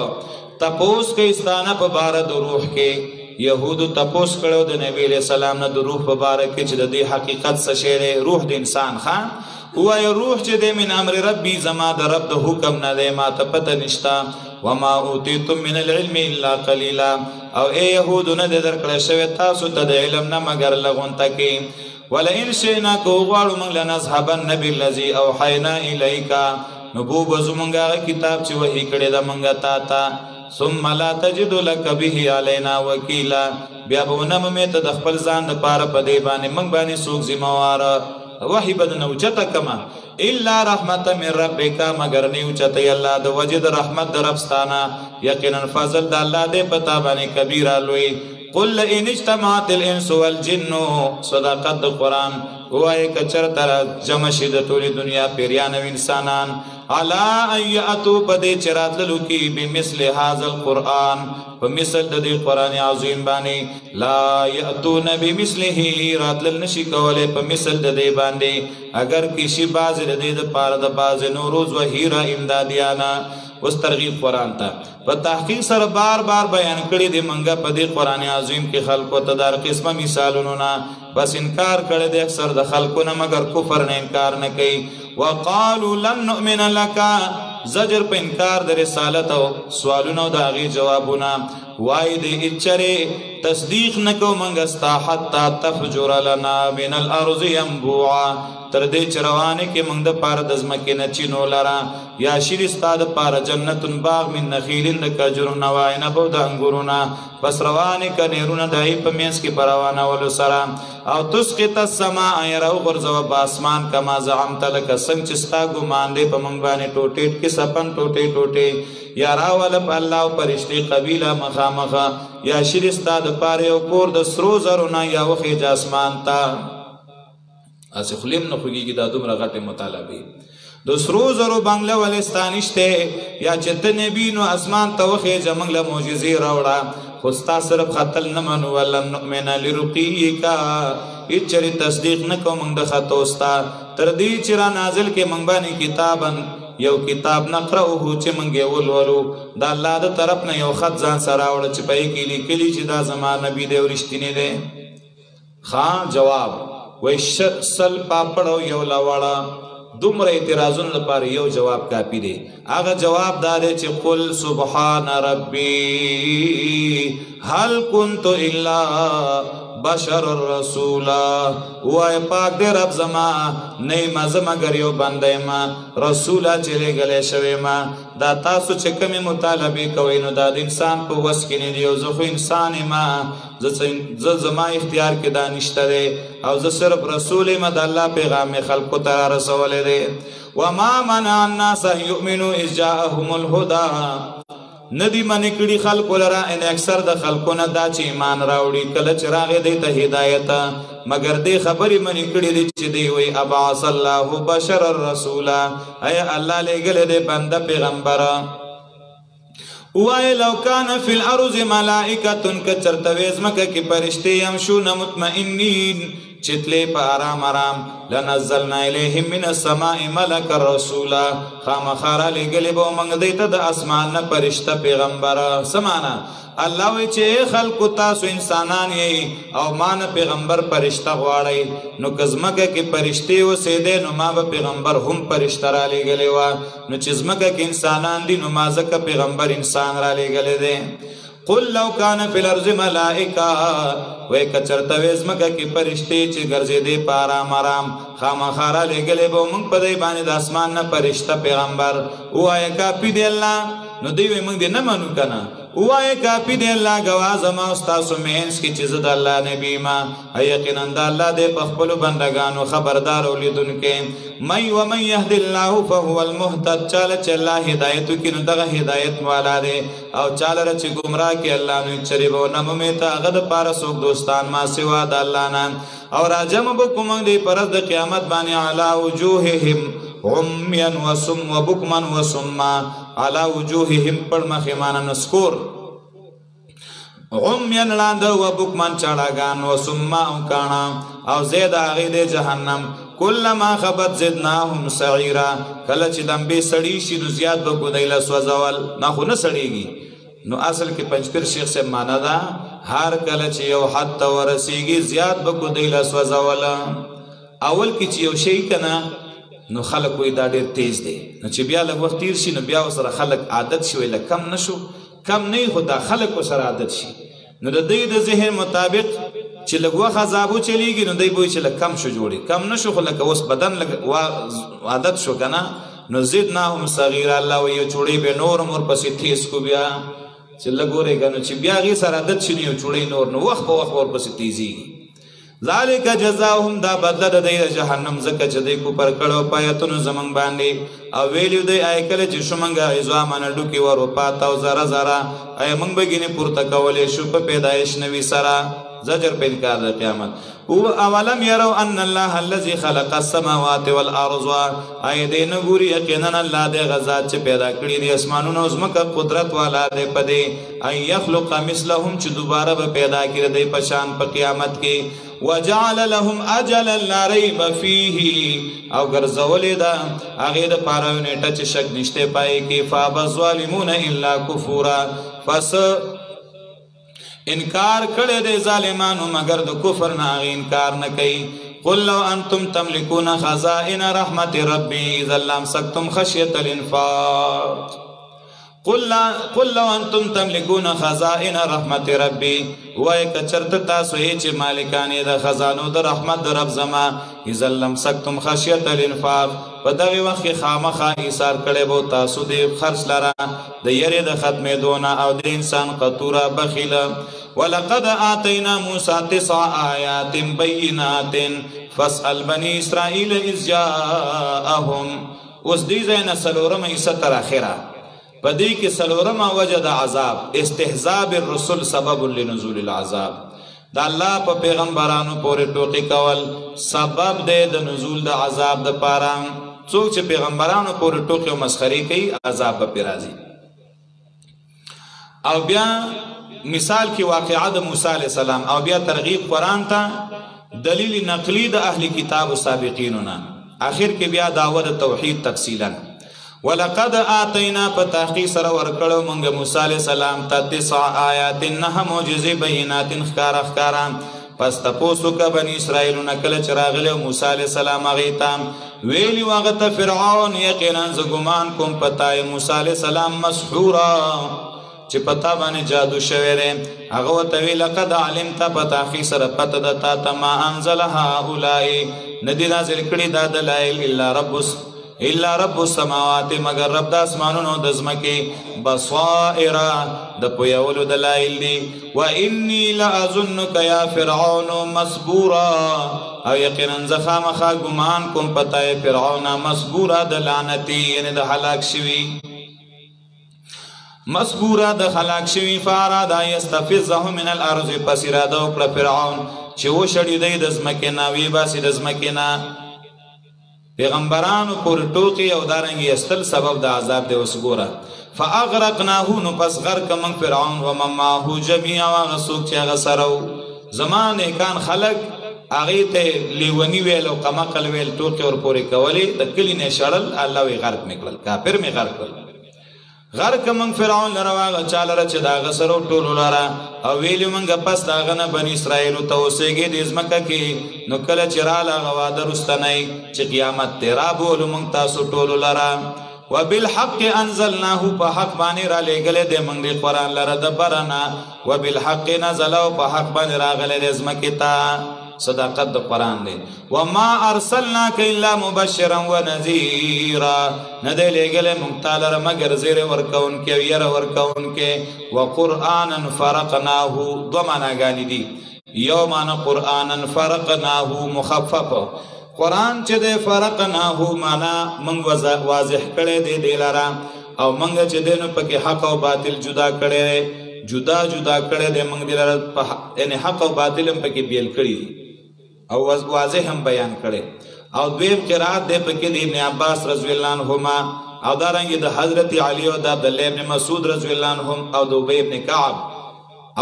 تپوس کې استانه په بار د روح کې يهودو تپوس کړو د نبی له سلام نه د روح په باره کې چې د دې حقیقت څه شی روح د انسان خان وای روح چې د من امر ربي زما د رب د حکم نه دی ما ته پته نشتا وما اوتیتم من العلم الا قليلا او ای يهودو نه درکړی شوی تاسو ته د علم نه مگر لغون تکي ولئن شئنا کو غواړو موږ لنذهبن بالذي اوحينا اليك نبو بزمونږه کتاب چې وحی کړی دا موږ تا ثم لا تجد لك به علينا وكيلا بیا به نمې ته د خپل ځان لپاره په دی باندې موږ باندې څوک ذمہوار وحی بدن اوچته کما الا رحمت من ربک مگر نه اوچته الله د وجد رحمت در ربستانه یقینا فضل د الله دې پتا باندې کبیره لوی قل ان اجتمعت الانس والجن صدقت القران وای کچر تر جمع شید ټول دنیا پیریان او انسانان الا ایاتو پدې چراتلو کی بمثل هذا القران فمثل د دې قران عظیم باندې لا یاتون بمثله راتل نشي کوله په مثل د دې باندې اگر کسی باز د دې د پاره د باز نوروز وهیرا امدادیانا وس ترغیب قران ته په تحقیق سره بار بار بیان کړی دی منګه په دې قران عظیم کې خلکو ته دار قسمه مثالونه نه بس انکار کړی دی اکثر د خلکو نه مگر کفر نه انکار نه کوي وقالوا لن نؤمن لك زجر په انکار د رسالت او سوالونو د هغه جوابونه وای دې اچره تصدیق نکو منګه ستا حتا تفجر لنا من الارض ينبوعا تر دې چروانه کې موږ د پاره د زمکه نه چینو لرا یا شیر استاد پاره جنتون باغ من نخیلن د کجرو نواینه بو د انګورونه پس روانه ک نهرونه دای په مینس کې پروانه ول سره او تسقط السماء يرو غرزو باسمان کما زعمت لك څنګه چې ستا ګمان دې په موږ باندې ټوټې کې سپن ټوټې یا راول په الله او پرشتي قبيله مخامخه یا شیر استاد پاره او کور د سرو زرونه یا وخی د اسمان تا اسه خلیم نه خوږي دا دومره غټه مطالبه د سرو زرو بنگله ولستانشته یا چې نبی نو اسمان ته وخی جمنګله معجزې راوړه خوستا صرف خطل نه منو ولن نؤمن لرقیک اچری تصدیق نه کوم د خطوستا تر دې چې را نازل کې منګ باندې کتابن یو کتاب نقرأه چې منګه ولولو دا الله د طرف نه یو خط ځان سره وړ چې پې کې لیکلي چې دا زما نبی دی ورشتنی دی خان جواب وای سل پاپړو یو لاواړه دومره اعتراضونو لپاره یو جواب کافی دی هغه جواب دار چې قل سبحان ربي هل كنت الا بشر الرسول وای پاک دې رب زما نه مزه مگر یو بنده ما رسول چې لګلې شوی ما دا تاسو چې کومه مطالبه کوي نو دا د انسان په وس کې نه دی او زه خو انسان ما زه زما اختیار کې دانشته دی او زه صرف رسول ما د الله پیغام خلکو ته رسولې دی وما منع الناس يؤمنوا اذ جاءهم الهدى ندی منی کړي خلکو لرا ان اکثر د خلکو نه دا چې ایمان راوړي کله چې راغی د هدایت مگر دې خبرې منی کړي دي چې دی وی ابعث الله بشر الرسول اي الله لګل دې بنده پیغمبر وای لو کان فی الارض ملائکه کچرتویز مکه کې فرشتي يمشون مطمئنین چتلې په آرام آرام لنزلنا الیهم من السماء ملک الرسول خامخارا لګلې به موږ دیته د اسمان نه فرشته پیغمبر سمانا الله وی چې خلق تاسو انسانان یې او مان پیغمبر فرشته غواړي نو کزمکه کې فرشتي وسیدې نو ما به پیغمبر هم فرشته را لګلې و نو چې زمکه کې انسانان دي نو ما ځکه پیغمبر انسان را لګلې دي قل لو کان فی الارض ملائکه وای کچرته وزمکه کې فرشتي چې ګرځې دي پارام آرام خامخارا لګلې به موږ په دې باندې د اسمان نه فرشته پیغمبر وای کافی دی الله نو دی وی موږ دې نه منو کنه وایي کافي دی الله ګواه زما او ستاسو مینس کې چې زه د الله نبی ما یقینا د الله دی په خپلو بندګانو خبردار او لیدونکی من یهد الله فهو المهتد چاله چې الله هدایت وکړي نو دغه هدایت والا دی او چاله چې گمراه کړي الله نو چرې به ونه مومې ته هغه دپاره څوک دوستان ما سوا د الله نه او راجمع به کوم موږ دی په ورځ د قیامت باندې علی وجوههم عمیا وبکما وصما علی وجوههم پر مخې معنی نسکور عمیا ړانده وبکمن چاړاګان وصما او کاڼه او زید هغې د جهنم کلما خبت زدناهم سعیرا کله چې لمبې سړي شي نو زیات به کو دی له سوځول نه خو نه سړېږي نو اصل کې پنځپیر شیخ صاحب معنا ده هر کله چې یو حد ته ورسېږي زیات به کو دی له سوځول اول کې چې یو شی کنه نو خلک وایي دا ډېر تیز دی نو چې بیا لږ وخت تیر شي نو بیا ورسره خلک عادت شي ویله کم نه شو کم نه خو دا خلک ورسره عادت شي نو د دوی د ذهن مطابق چې لږ وخت عذابو چلیږي نو دوی به وایي چې لږ کم شو جوړي کم نه شو خو لکه اوس بدن لږ عادت شو که نه نو زدناهم صغیرا الله وایي یو چوړی به نور هم ورپسې تیز کو بیا چې لږ ورېږه نو چې بیا هغې سره عادت شي نو یو چوړی نور نو وخت په وخت ورپسې تیزېږي ذالک جزاهم دا بدله د دی د جهنم ځکه چې دی کفر کړو په آیتونو زمونږ باندې او ویلي دی آی کله چې شو موږ عظامانه ډوکې ور وپاته او ذره ذره آیا موږ به ګینې پورته کولی شو په پیدایش نوي سره زجر په انکار د قیامت اولم یروا ان الله الذي خلق السماوات والارض آی دی نه ګوري یقینا الله دی غذات چې پیدا کړي دي اسمانونه او ځمکه قدرت والا دی په دې ان یخلق مثلهم چې دوباره به پیدا کړي دی په شان په قیامت کې وجعل لهم اجلا لا ريب فيه او ګرځولې ده هغې دپاره یو نیټه چې شک نشته پای کې فابى الظالمون الا کفورا پس انکار کړی دی ظالمانو مگر د کفر نه هغې انکار نه کوي قل لو انتم تملكون خزائن رحمت ربي اذا لامسكتم خشيه الانفاق قل لو انتم تملكون خزائن رحمت ربي وای کچرت تاسو چې مالکان د خزانو د رحمت د رب زما اذا لمسكتم خشيه الانفاق په دغه وخت کې خامخا ایثار کړي وو تاسو د خرج لره د یری د ختمېدو نه او د انسان قطوره بخیله ولقد آتینا موسی 9 آیات بینات فاسأل بني اسرائیل اذ جاءهم اوس دې ځای نه څلورمه حصه تر اخره پدې کې څلورمه وجه د عذاب استهزاء بالرسل سبب لنزول العذاب د الله په پیغمبرانو پورې ټوکې کول سبب دی د نزول د عذاب د پاره څوک چې پیغمبرانو پورې ټوکې او مسخري کوي عذاب به پرې راځي او بیا مثال کې واقعه د موسی علیه السلام او بیا ترغیب قرآن ته دلیل نقلی د اهل کتاب و سابقینو نه آخر کې بیا دعوت توحید تفصیلا ولقد آتینا په تحقیق سره ورکړو موږ موسی علیه السلام ته 9 آیات 9 معجزې بینات ښکارا پس تاسو کا بنی اسرائیل نکله چراغله موسی علیه السلام هغه ته ویلی وخت فرعون یقینا ز ګمان کوم پتاي موسی علیه السلام مسحورا چې پتا باندې جادو شوی دی هغه ته وی لقد علمت پتا خي سره پته د تا ما انزلها اولای ندی نازل کړي دا دلایل الا رب السماوات مگر رب د اسمانونو د زمکه بصائر د پویولو دلایل دي و انی لاظنک یا فرعون مسبورا او یقینا زخامخا ګمان کوم پتاي فرعون مسبورا د لعنتی یعنی د هلاک شوی مسبورا د خلاق شوی فاراد یستفزه من الارض پس اراده وکړه فرعون چې و شړی دی د ځمکې نه وی باسي د ځمکې نه پیغمبرانو پر ټوکې او دارنګ یستل سبب د عذاب دی اوس ګوره فاغرقناه نو پس غرق من فرعون و من معه جميعا هغه څوک چې هغه سره زمانه کان خلق هغې ته لیونی ویل او قمقل ویل ټوکې ورپورې کولې د کلي نه شړل الله وی غرق مې کړل کافر مې غرق کړل غرق من فرعون لره واغه چا لره چې د هغه سره ټولو لره او ویلي موږ پس د هغه نه بني اسرائیلو ته اوسېږي د ځمکه کې نو کله چې راله هغه واده رستنی چې قیامت دی رابولو موږ تاسو ټولو لره وبالحق انزلناه په حق باندې را لېږلی دی موږ د قرآن لره د بره نه وبالحق نزل او په حق باندې راغلی دی ځمکې ته صداقت د قرآن دی وما ارسلناک الا مبشرا ونذیرا نه دی لېږلی موږ تا لره مګر زیری ورکوونکی او یره ورکوونکی وقرآنا فرقناه دوه معناګانې دي یو معنی قرآنا فرقناه مخفف قرآن چې دی فرقناه معنا موږ واضح کړی دی دې لره او موږ چې دی نو پکې حق او باطل جدا کړی جدا جدا کړی دی موږ دې لره یعنې حق او باطل هم پکې بیل کړي او واضح هم بیان کړی او دویم قرات دی پکې د ابن عباس رضی الله عنهما او دارنګې د حضرت علی او د عبدالله ابن مسعود رضی الله عنهم او د ابی ابن کعب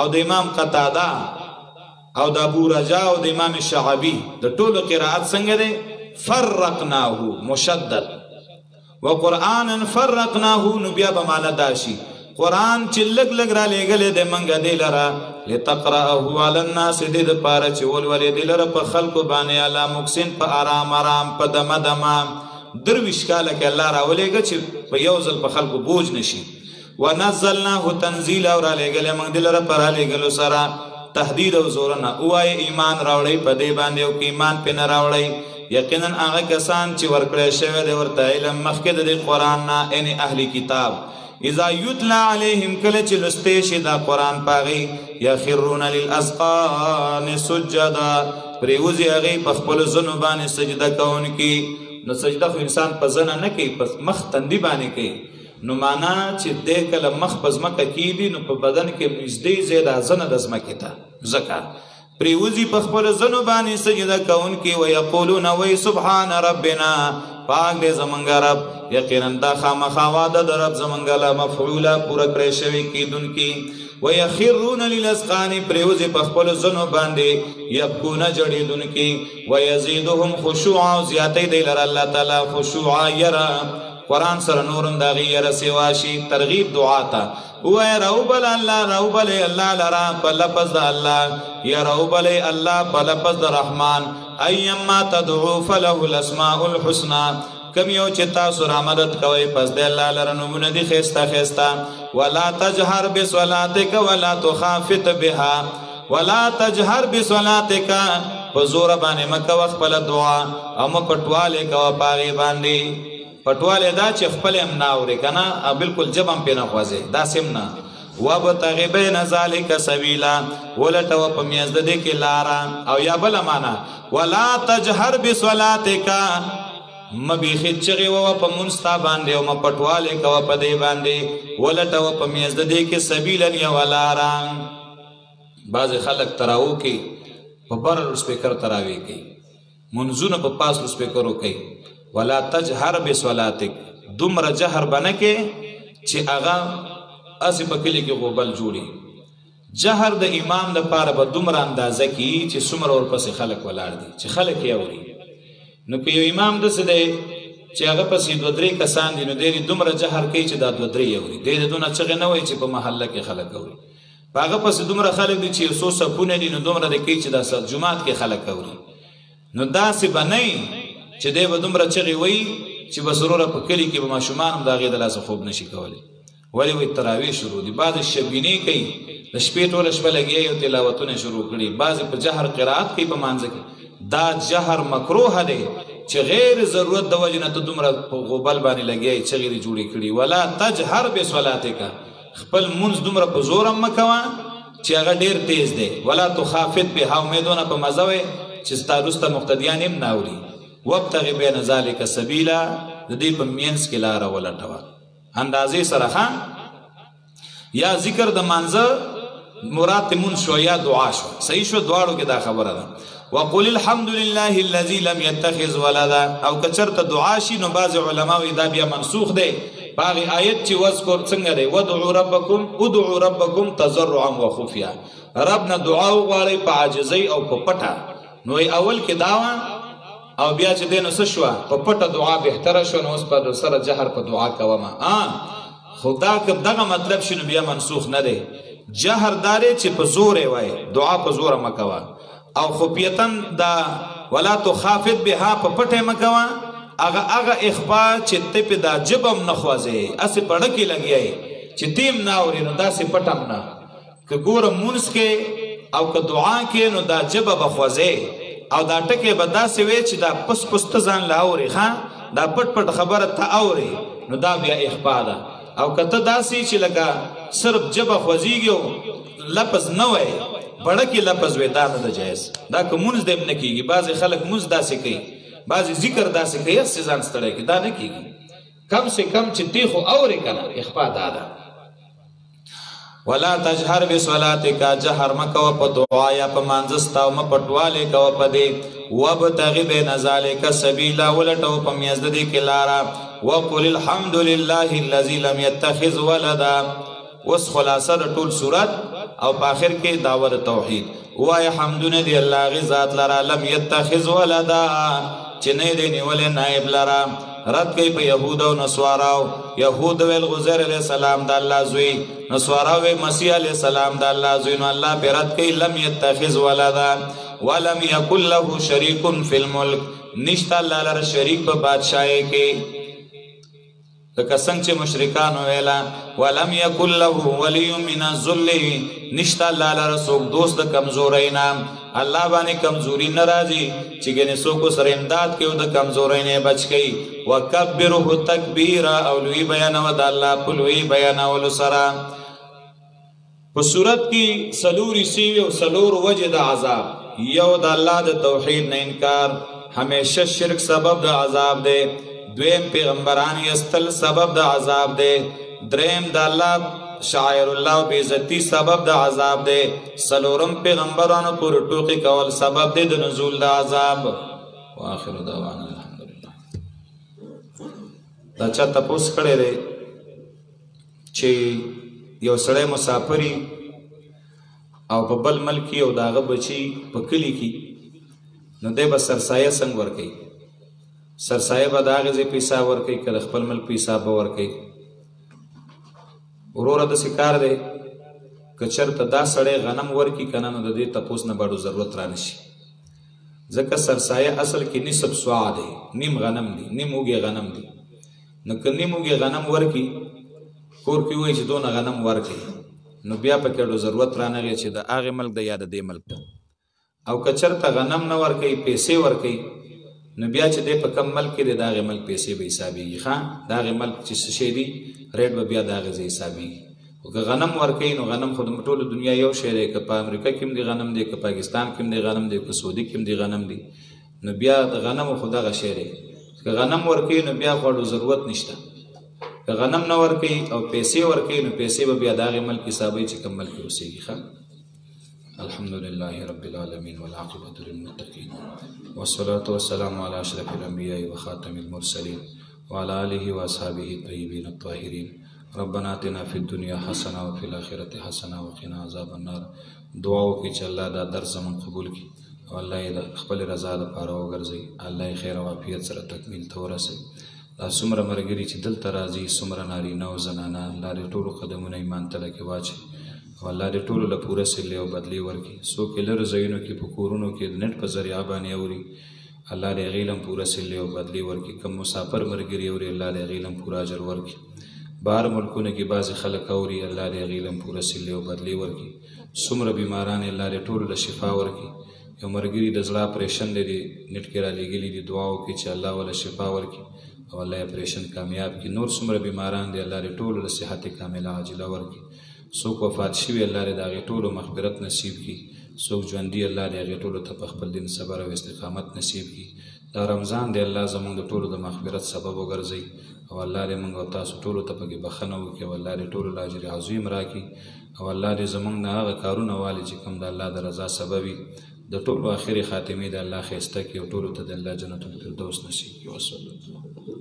او د امام قتاده او د ابو رجا او د امام شعبی د ټولو قرات څنګه دی فرقناه مشدد وقرآنا فرقناه نو بیا به معنا دا شي قرآن چې لږ لږ را لېږلی دی موږ دې لره لتقرأه علی الناس دې دپاره چې ولولې دې لره په خلکو باندې علی مکسن په ارام ارام په دمه دمه درویشت کاله کې الله راولېږه چې په یو ځل په خلکو بوج نشي ونزلناه تنزیلا او را لېږلی موږ دې لره په را لېږلو سره تهدید او زورنه ووایه ایمان راوړئ په دې باندې او که ایمان پې نه راوړئ یقینا هغه کسان چې ورکړی شوی دی ورته علم مخکې د دې قرآن نه یعنې اهل کتاب اذا یتلا علیهم کله چې لوستی شي دا قرآن په هغې یخرون للاذقان سجدا پرېوځي هغې په خپلو زنو باندې سجده کوونکي نو سجده خو انسان په زنه نه کوي په مخ تندي باندې کوي نو معنا چې دی کله مخ په ځمکه کیږي نو په بدن کې نږدې ځای دا زنه د ځمکې ته ځکه پرېوځي په خپلو زنو باندې سجده کوونکي ویقولون وی سبحان ربنا پاک دی زمونږ رب یقینا دا خامخا واده د رب زمونږ له مفعوله پوره کړی شوي کیدونکي ویخرون للاذقان پرېوځي په خپلو زنو باندې یبکونه جړېدونکي ویزیدهم خشوعا او زیاتی دی لره الله تعالی خشوعا یره قرآن سره نورم د هغې یره سوا شي ترغیب دعا ته ووایه راوبله الله راوبلی الله لره په لفظ د الله یا راوبلی الله په لفظ د رحمان ایما تدعو فله الاسماء الحسنى کم یو چې تاسو را مدد کوئ پس د الله لره نومونه دي ښایسته ښایسته ولا تجهر بصلاتک ولا تخافت بها ولا تجهر بصلاتک په زوره باندې مه کوه خپله دعا او مه پټوالی کوه په هغې باندې پټوالی دا چې خپل هم نه اورې که نه بلکل جب هم پې نه خوځې داسې هم نه وابتغ بین ذلک سبیلا ولټوه په میانځ د دې کې لاره او یا بله معنا ولا تجهر بصلاتک مه بیخي چغې ووه په مونځ تا باندې او مه پټوالی کوه په دې باندې ولټوه په میانځ د دې کې سبیلا یوه لاره بعضې خلک تراو کوي په بره لوډسپیکر تراوی کوي منځونه په پاس لوډسپیکرو کوي ولا تجهر بصلاتک دومره جهر به نه کې چې هغه اسې په کلي کې غوبل جوړي جهر د امام دپاره به دومره اندازه کي چې څومره ورپسې خلک ولاړ دي چې خلک یې اوري نو که یو امام داسې دی چې هغه پسې دوه درې کسان دي نو دی دومره جهر کوي چې دا دوه درې اوري دی د دونه چغې نه وایي چې په محله کې خلک اوري په هغه پسې دومره خلک دي چې یو څو صفونه دي نو دومره دی کوي چې دا جومات کې خلک اوري نو داسې به نه چې دی به دومره چغې وایي چې به ضروره په کلي کې به ماشومان هم د هغې د لاسه خوب نشي کولی ولې وایي تراویح شروع دي بعضې شبینې کوي د شپې ټوله شپه لګیا او تلاوتونه شروع کړي بعضې په جهر قرائت کوي په مانځه کې دا جهر مکروه دی چې غیر ضرورت د وجې نه ته دومره په غوبل باندې لګیا چغې دې جوړې کړي ولا تجهر بصلاتک خپل مونځ دومره په زور هم مه کوه چې هغه ډېر تیز دی ولا تخافت بها امیدونه په مزه وی چې ستا وروسته مقتدیان هم نه اوري وابتغ بین ذلک سبیلا د دې په مینځ کې لاره ولټوه اندازې سره ښه یا ذکر د مانځه مراد ته مونځ شو یا دعا شو صحیح شو دواړو کې دا خبره ده وقل الحمد لله الذي لم يتخذ ولدا او که چېرته دعا شي نو بعضې علما وایي دا بیا منسوخ دی په هغې آیت چې وذکر څنګه دی ادعو ربکم تضرعا وخفیا رب نه دعا وغواړئ په عاجزۍ او په پټه نو اول کې دا وه او بیا چې دی نو څه شوه په پټه دعا بهتره شوه نو اوس په سره جهر په دعا کومه خو دا که دغه مطلب شي نو بیا منسوخ نه دی جهر دا دی چې په زورې وایي دعا په زوره مه کوه او خفیتن دا ولا تخافت بها په پټه مه کوه هغه اخفا چې ته پې دا جبم نه خوځې هسې په ډکې لګیایې چې تیم نه اوري نو داسې پټم نه که ګوره مونځ کې او که دعا کې نو دا جبه به خوځې او دا ټکې به داسې وی چې دا پس پس ته ځان له اورې ښه دا پټ پټ خبره ته اورې نو دا بیا اخفا ده او که ته داسې چې لکه صرف ژبه خوځېږي او لفظ نه وی بړکې لفظ وی دا نه ده جایز دا که مونځ دی نه کېږي بعضې خلک مونځ داسې کوي بعضې ذکر داسې کوي هسې ځان ستړی کوي دا نه کېږي کم سے کم چې تی خو اورې که نه اخفا دا ده ولا تجهر بصلاتک جهر مکو په دعا یا په مانځ ستا او مپټوالی کوه په دې وابتغ بین ذلک سبیلا ولټو په میانځ د دې کې لاره وقل الحمد لله الذي لم يتخذ ولدا اوس خلاصه د ټول صورت او په آخر کې دعوت توحید وایه حمدونه دی الله غي ذات لره لم يتخذ ولدا چې نه دی نیولې نائب لره رد کوي په یهود او نصاراو یهود ویل عزیر علیہ السلام د الله زوی نصاراو وی مسیح علیہ السلام د الله زوی نو الله په رد کوي لم يتخذ ولدا ولم يكن له شریک فی الملک نشته الله لره شریک په بادشاہي کې لکه څنګه چې مشرکانو ویلا ولم يكن له ولي من الذل نشته الله لره څوک دوست د کمزورۍ نه الله باندې کمزوري ناراضي چې ګنې څوک سره امداد کوي د کمزورۍ نه بچ کی وکبره تکبیرا او لوی بیان و د الله په لوی بیان او سره په صورت کې سلوري سی او سلور وجه د عذاب یو د الله د توحید نه انکار همیشه شرک سبب د عذاب دی دویم پیغمبران یستل سبب د عذاب دی دریم د الله شاعر الله بے عزتی سبب د عذاب دی سلورم پیغمبرانو پر ټوکی کول سبب دی د نزول د عذاب واخر دعوانا الحمدلله دا چا تپوس کړی دی چې یو سړی مسافری او په بل ملک او داغه بچی په کلی کې نو دی به سرسایه څنګه ورکوي سرسایه به د هغې ځای پیسه ورکوي که د خپل ملک پیسه به ورکوي وروره داسې کار دی که چېرته دا سړی غنم ورکړي که نه نو د دې تپوس نه باړو ضرورت را نشي ځکه سرسایه اصل کې نصف سوع دی نیم غنم دی نیم اوږې غنم دی نو که نیم اوږې غنم ورکړي کور کې وایي چې دونه غنم ورکړي نو بیا پکې ډو ضرورت را نغی چې د هغې ملک د یا د دې ملک ته او که چېرته غنم نه ورکوي پیسې ورکوي نو بیا چې دی په کم ملک کې دی د هغې ملک پیسې به حسابېږي ښه د هغې ملک چې څه شی دي ریټ به بیا د هغې ځای حسابېږي خو که غنم ورکوي نو غنم خو د ټوله دنیا یو شی دی که په امریکا کې هم دی غنم دی که پاکستان کې هم دی غنم دی که سعودي کې هم دی غنم دی نو بیا د غنمو خو دغه شی دی که غنم ورکوي نو بیا خو ضرورت نشته که غنم نه ورکوي او پیسې ورکوي نو پیسې به بیا د هغې ملک حسابوي چې کوم ملک کې اوسېږي ښه الحمد لله رب العالمين والعاقبة للمتقين والصلاة والسلام على أشرف الأنبياء وخاتم المرسلين وعلى آله وأصحابه الطيبين الطاهرين ربنا آتنا في الدنيا حسنة وفي الآخرة حسنة وقنا عذاب النار دعاو کی چې الله دا درس زمون قبول کی او الله یې خپل رضا لپاره وګرځي الله یې خیر او عافیت سره تکمیل ته ورسوي دا څومره ملګري چې دلته راځي څومره نارینه او زنانه الله دې ټولو قدمونه ایمان تله کې واچوي او الله دې ټولو له پوره صلې او بدلې ورکړي څوک یې لرو ځایونو کې په کورونو کې د نټ په ذریعه باندې اوري الله دې هغې له هم پوره صلې او بدلې ورکړي کوم مسافر ملګري اوري الله دې هغې له هم پوره اجر ورکړي بهر ملکونو کې بعضې خلک اوري الله دې هغې له هم پوره صلې او بدلې ورکړي څومره بیماران الله دې ټولو له شفا ورکړي یو ملګري د زړه اپریشن دی نټ کې رالیږلي دي دعا وکړي چې الله وله شفا ورکړي او الله یې اپریشن کامیاب کړي نور څومره بیماران دي الله دې ټولو له صحت کامله عاجله ورکړي څوک وفات شوي الله دې د هغې ټولو مغفرت نصیب کړي څوک ژوندي الله دې هغې ټولو ته په خپل دین صبر او استقامت نصیب کړي دا رمضان دې الله زموږ د ټولو د مغفرت سبب وګرځوي او الله دې موږ او تاسو ټولو ته پکې بخښنه وکړي او الله دې ټولو له اجر عظیم راکړي او الله دې زموږ نه هغه کارونه والي چې کوم د الله د رضا سبب وي د ټولو آخري خاتمې د الله ښایسته کړي او ټولو ته د الله جنت الفردوس نصیب کړي وصلی الله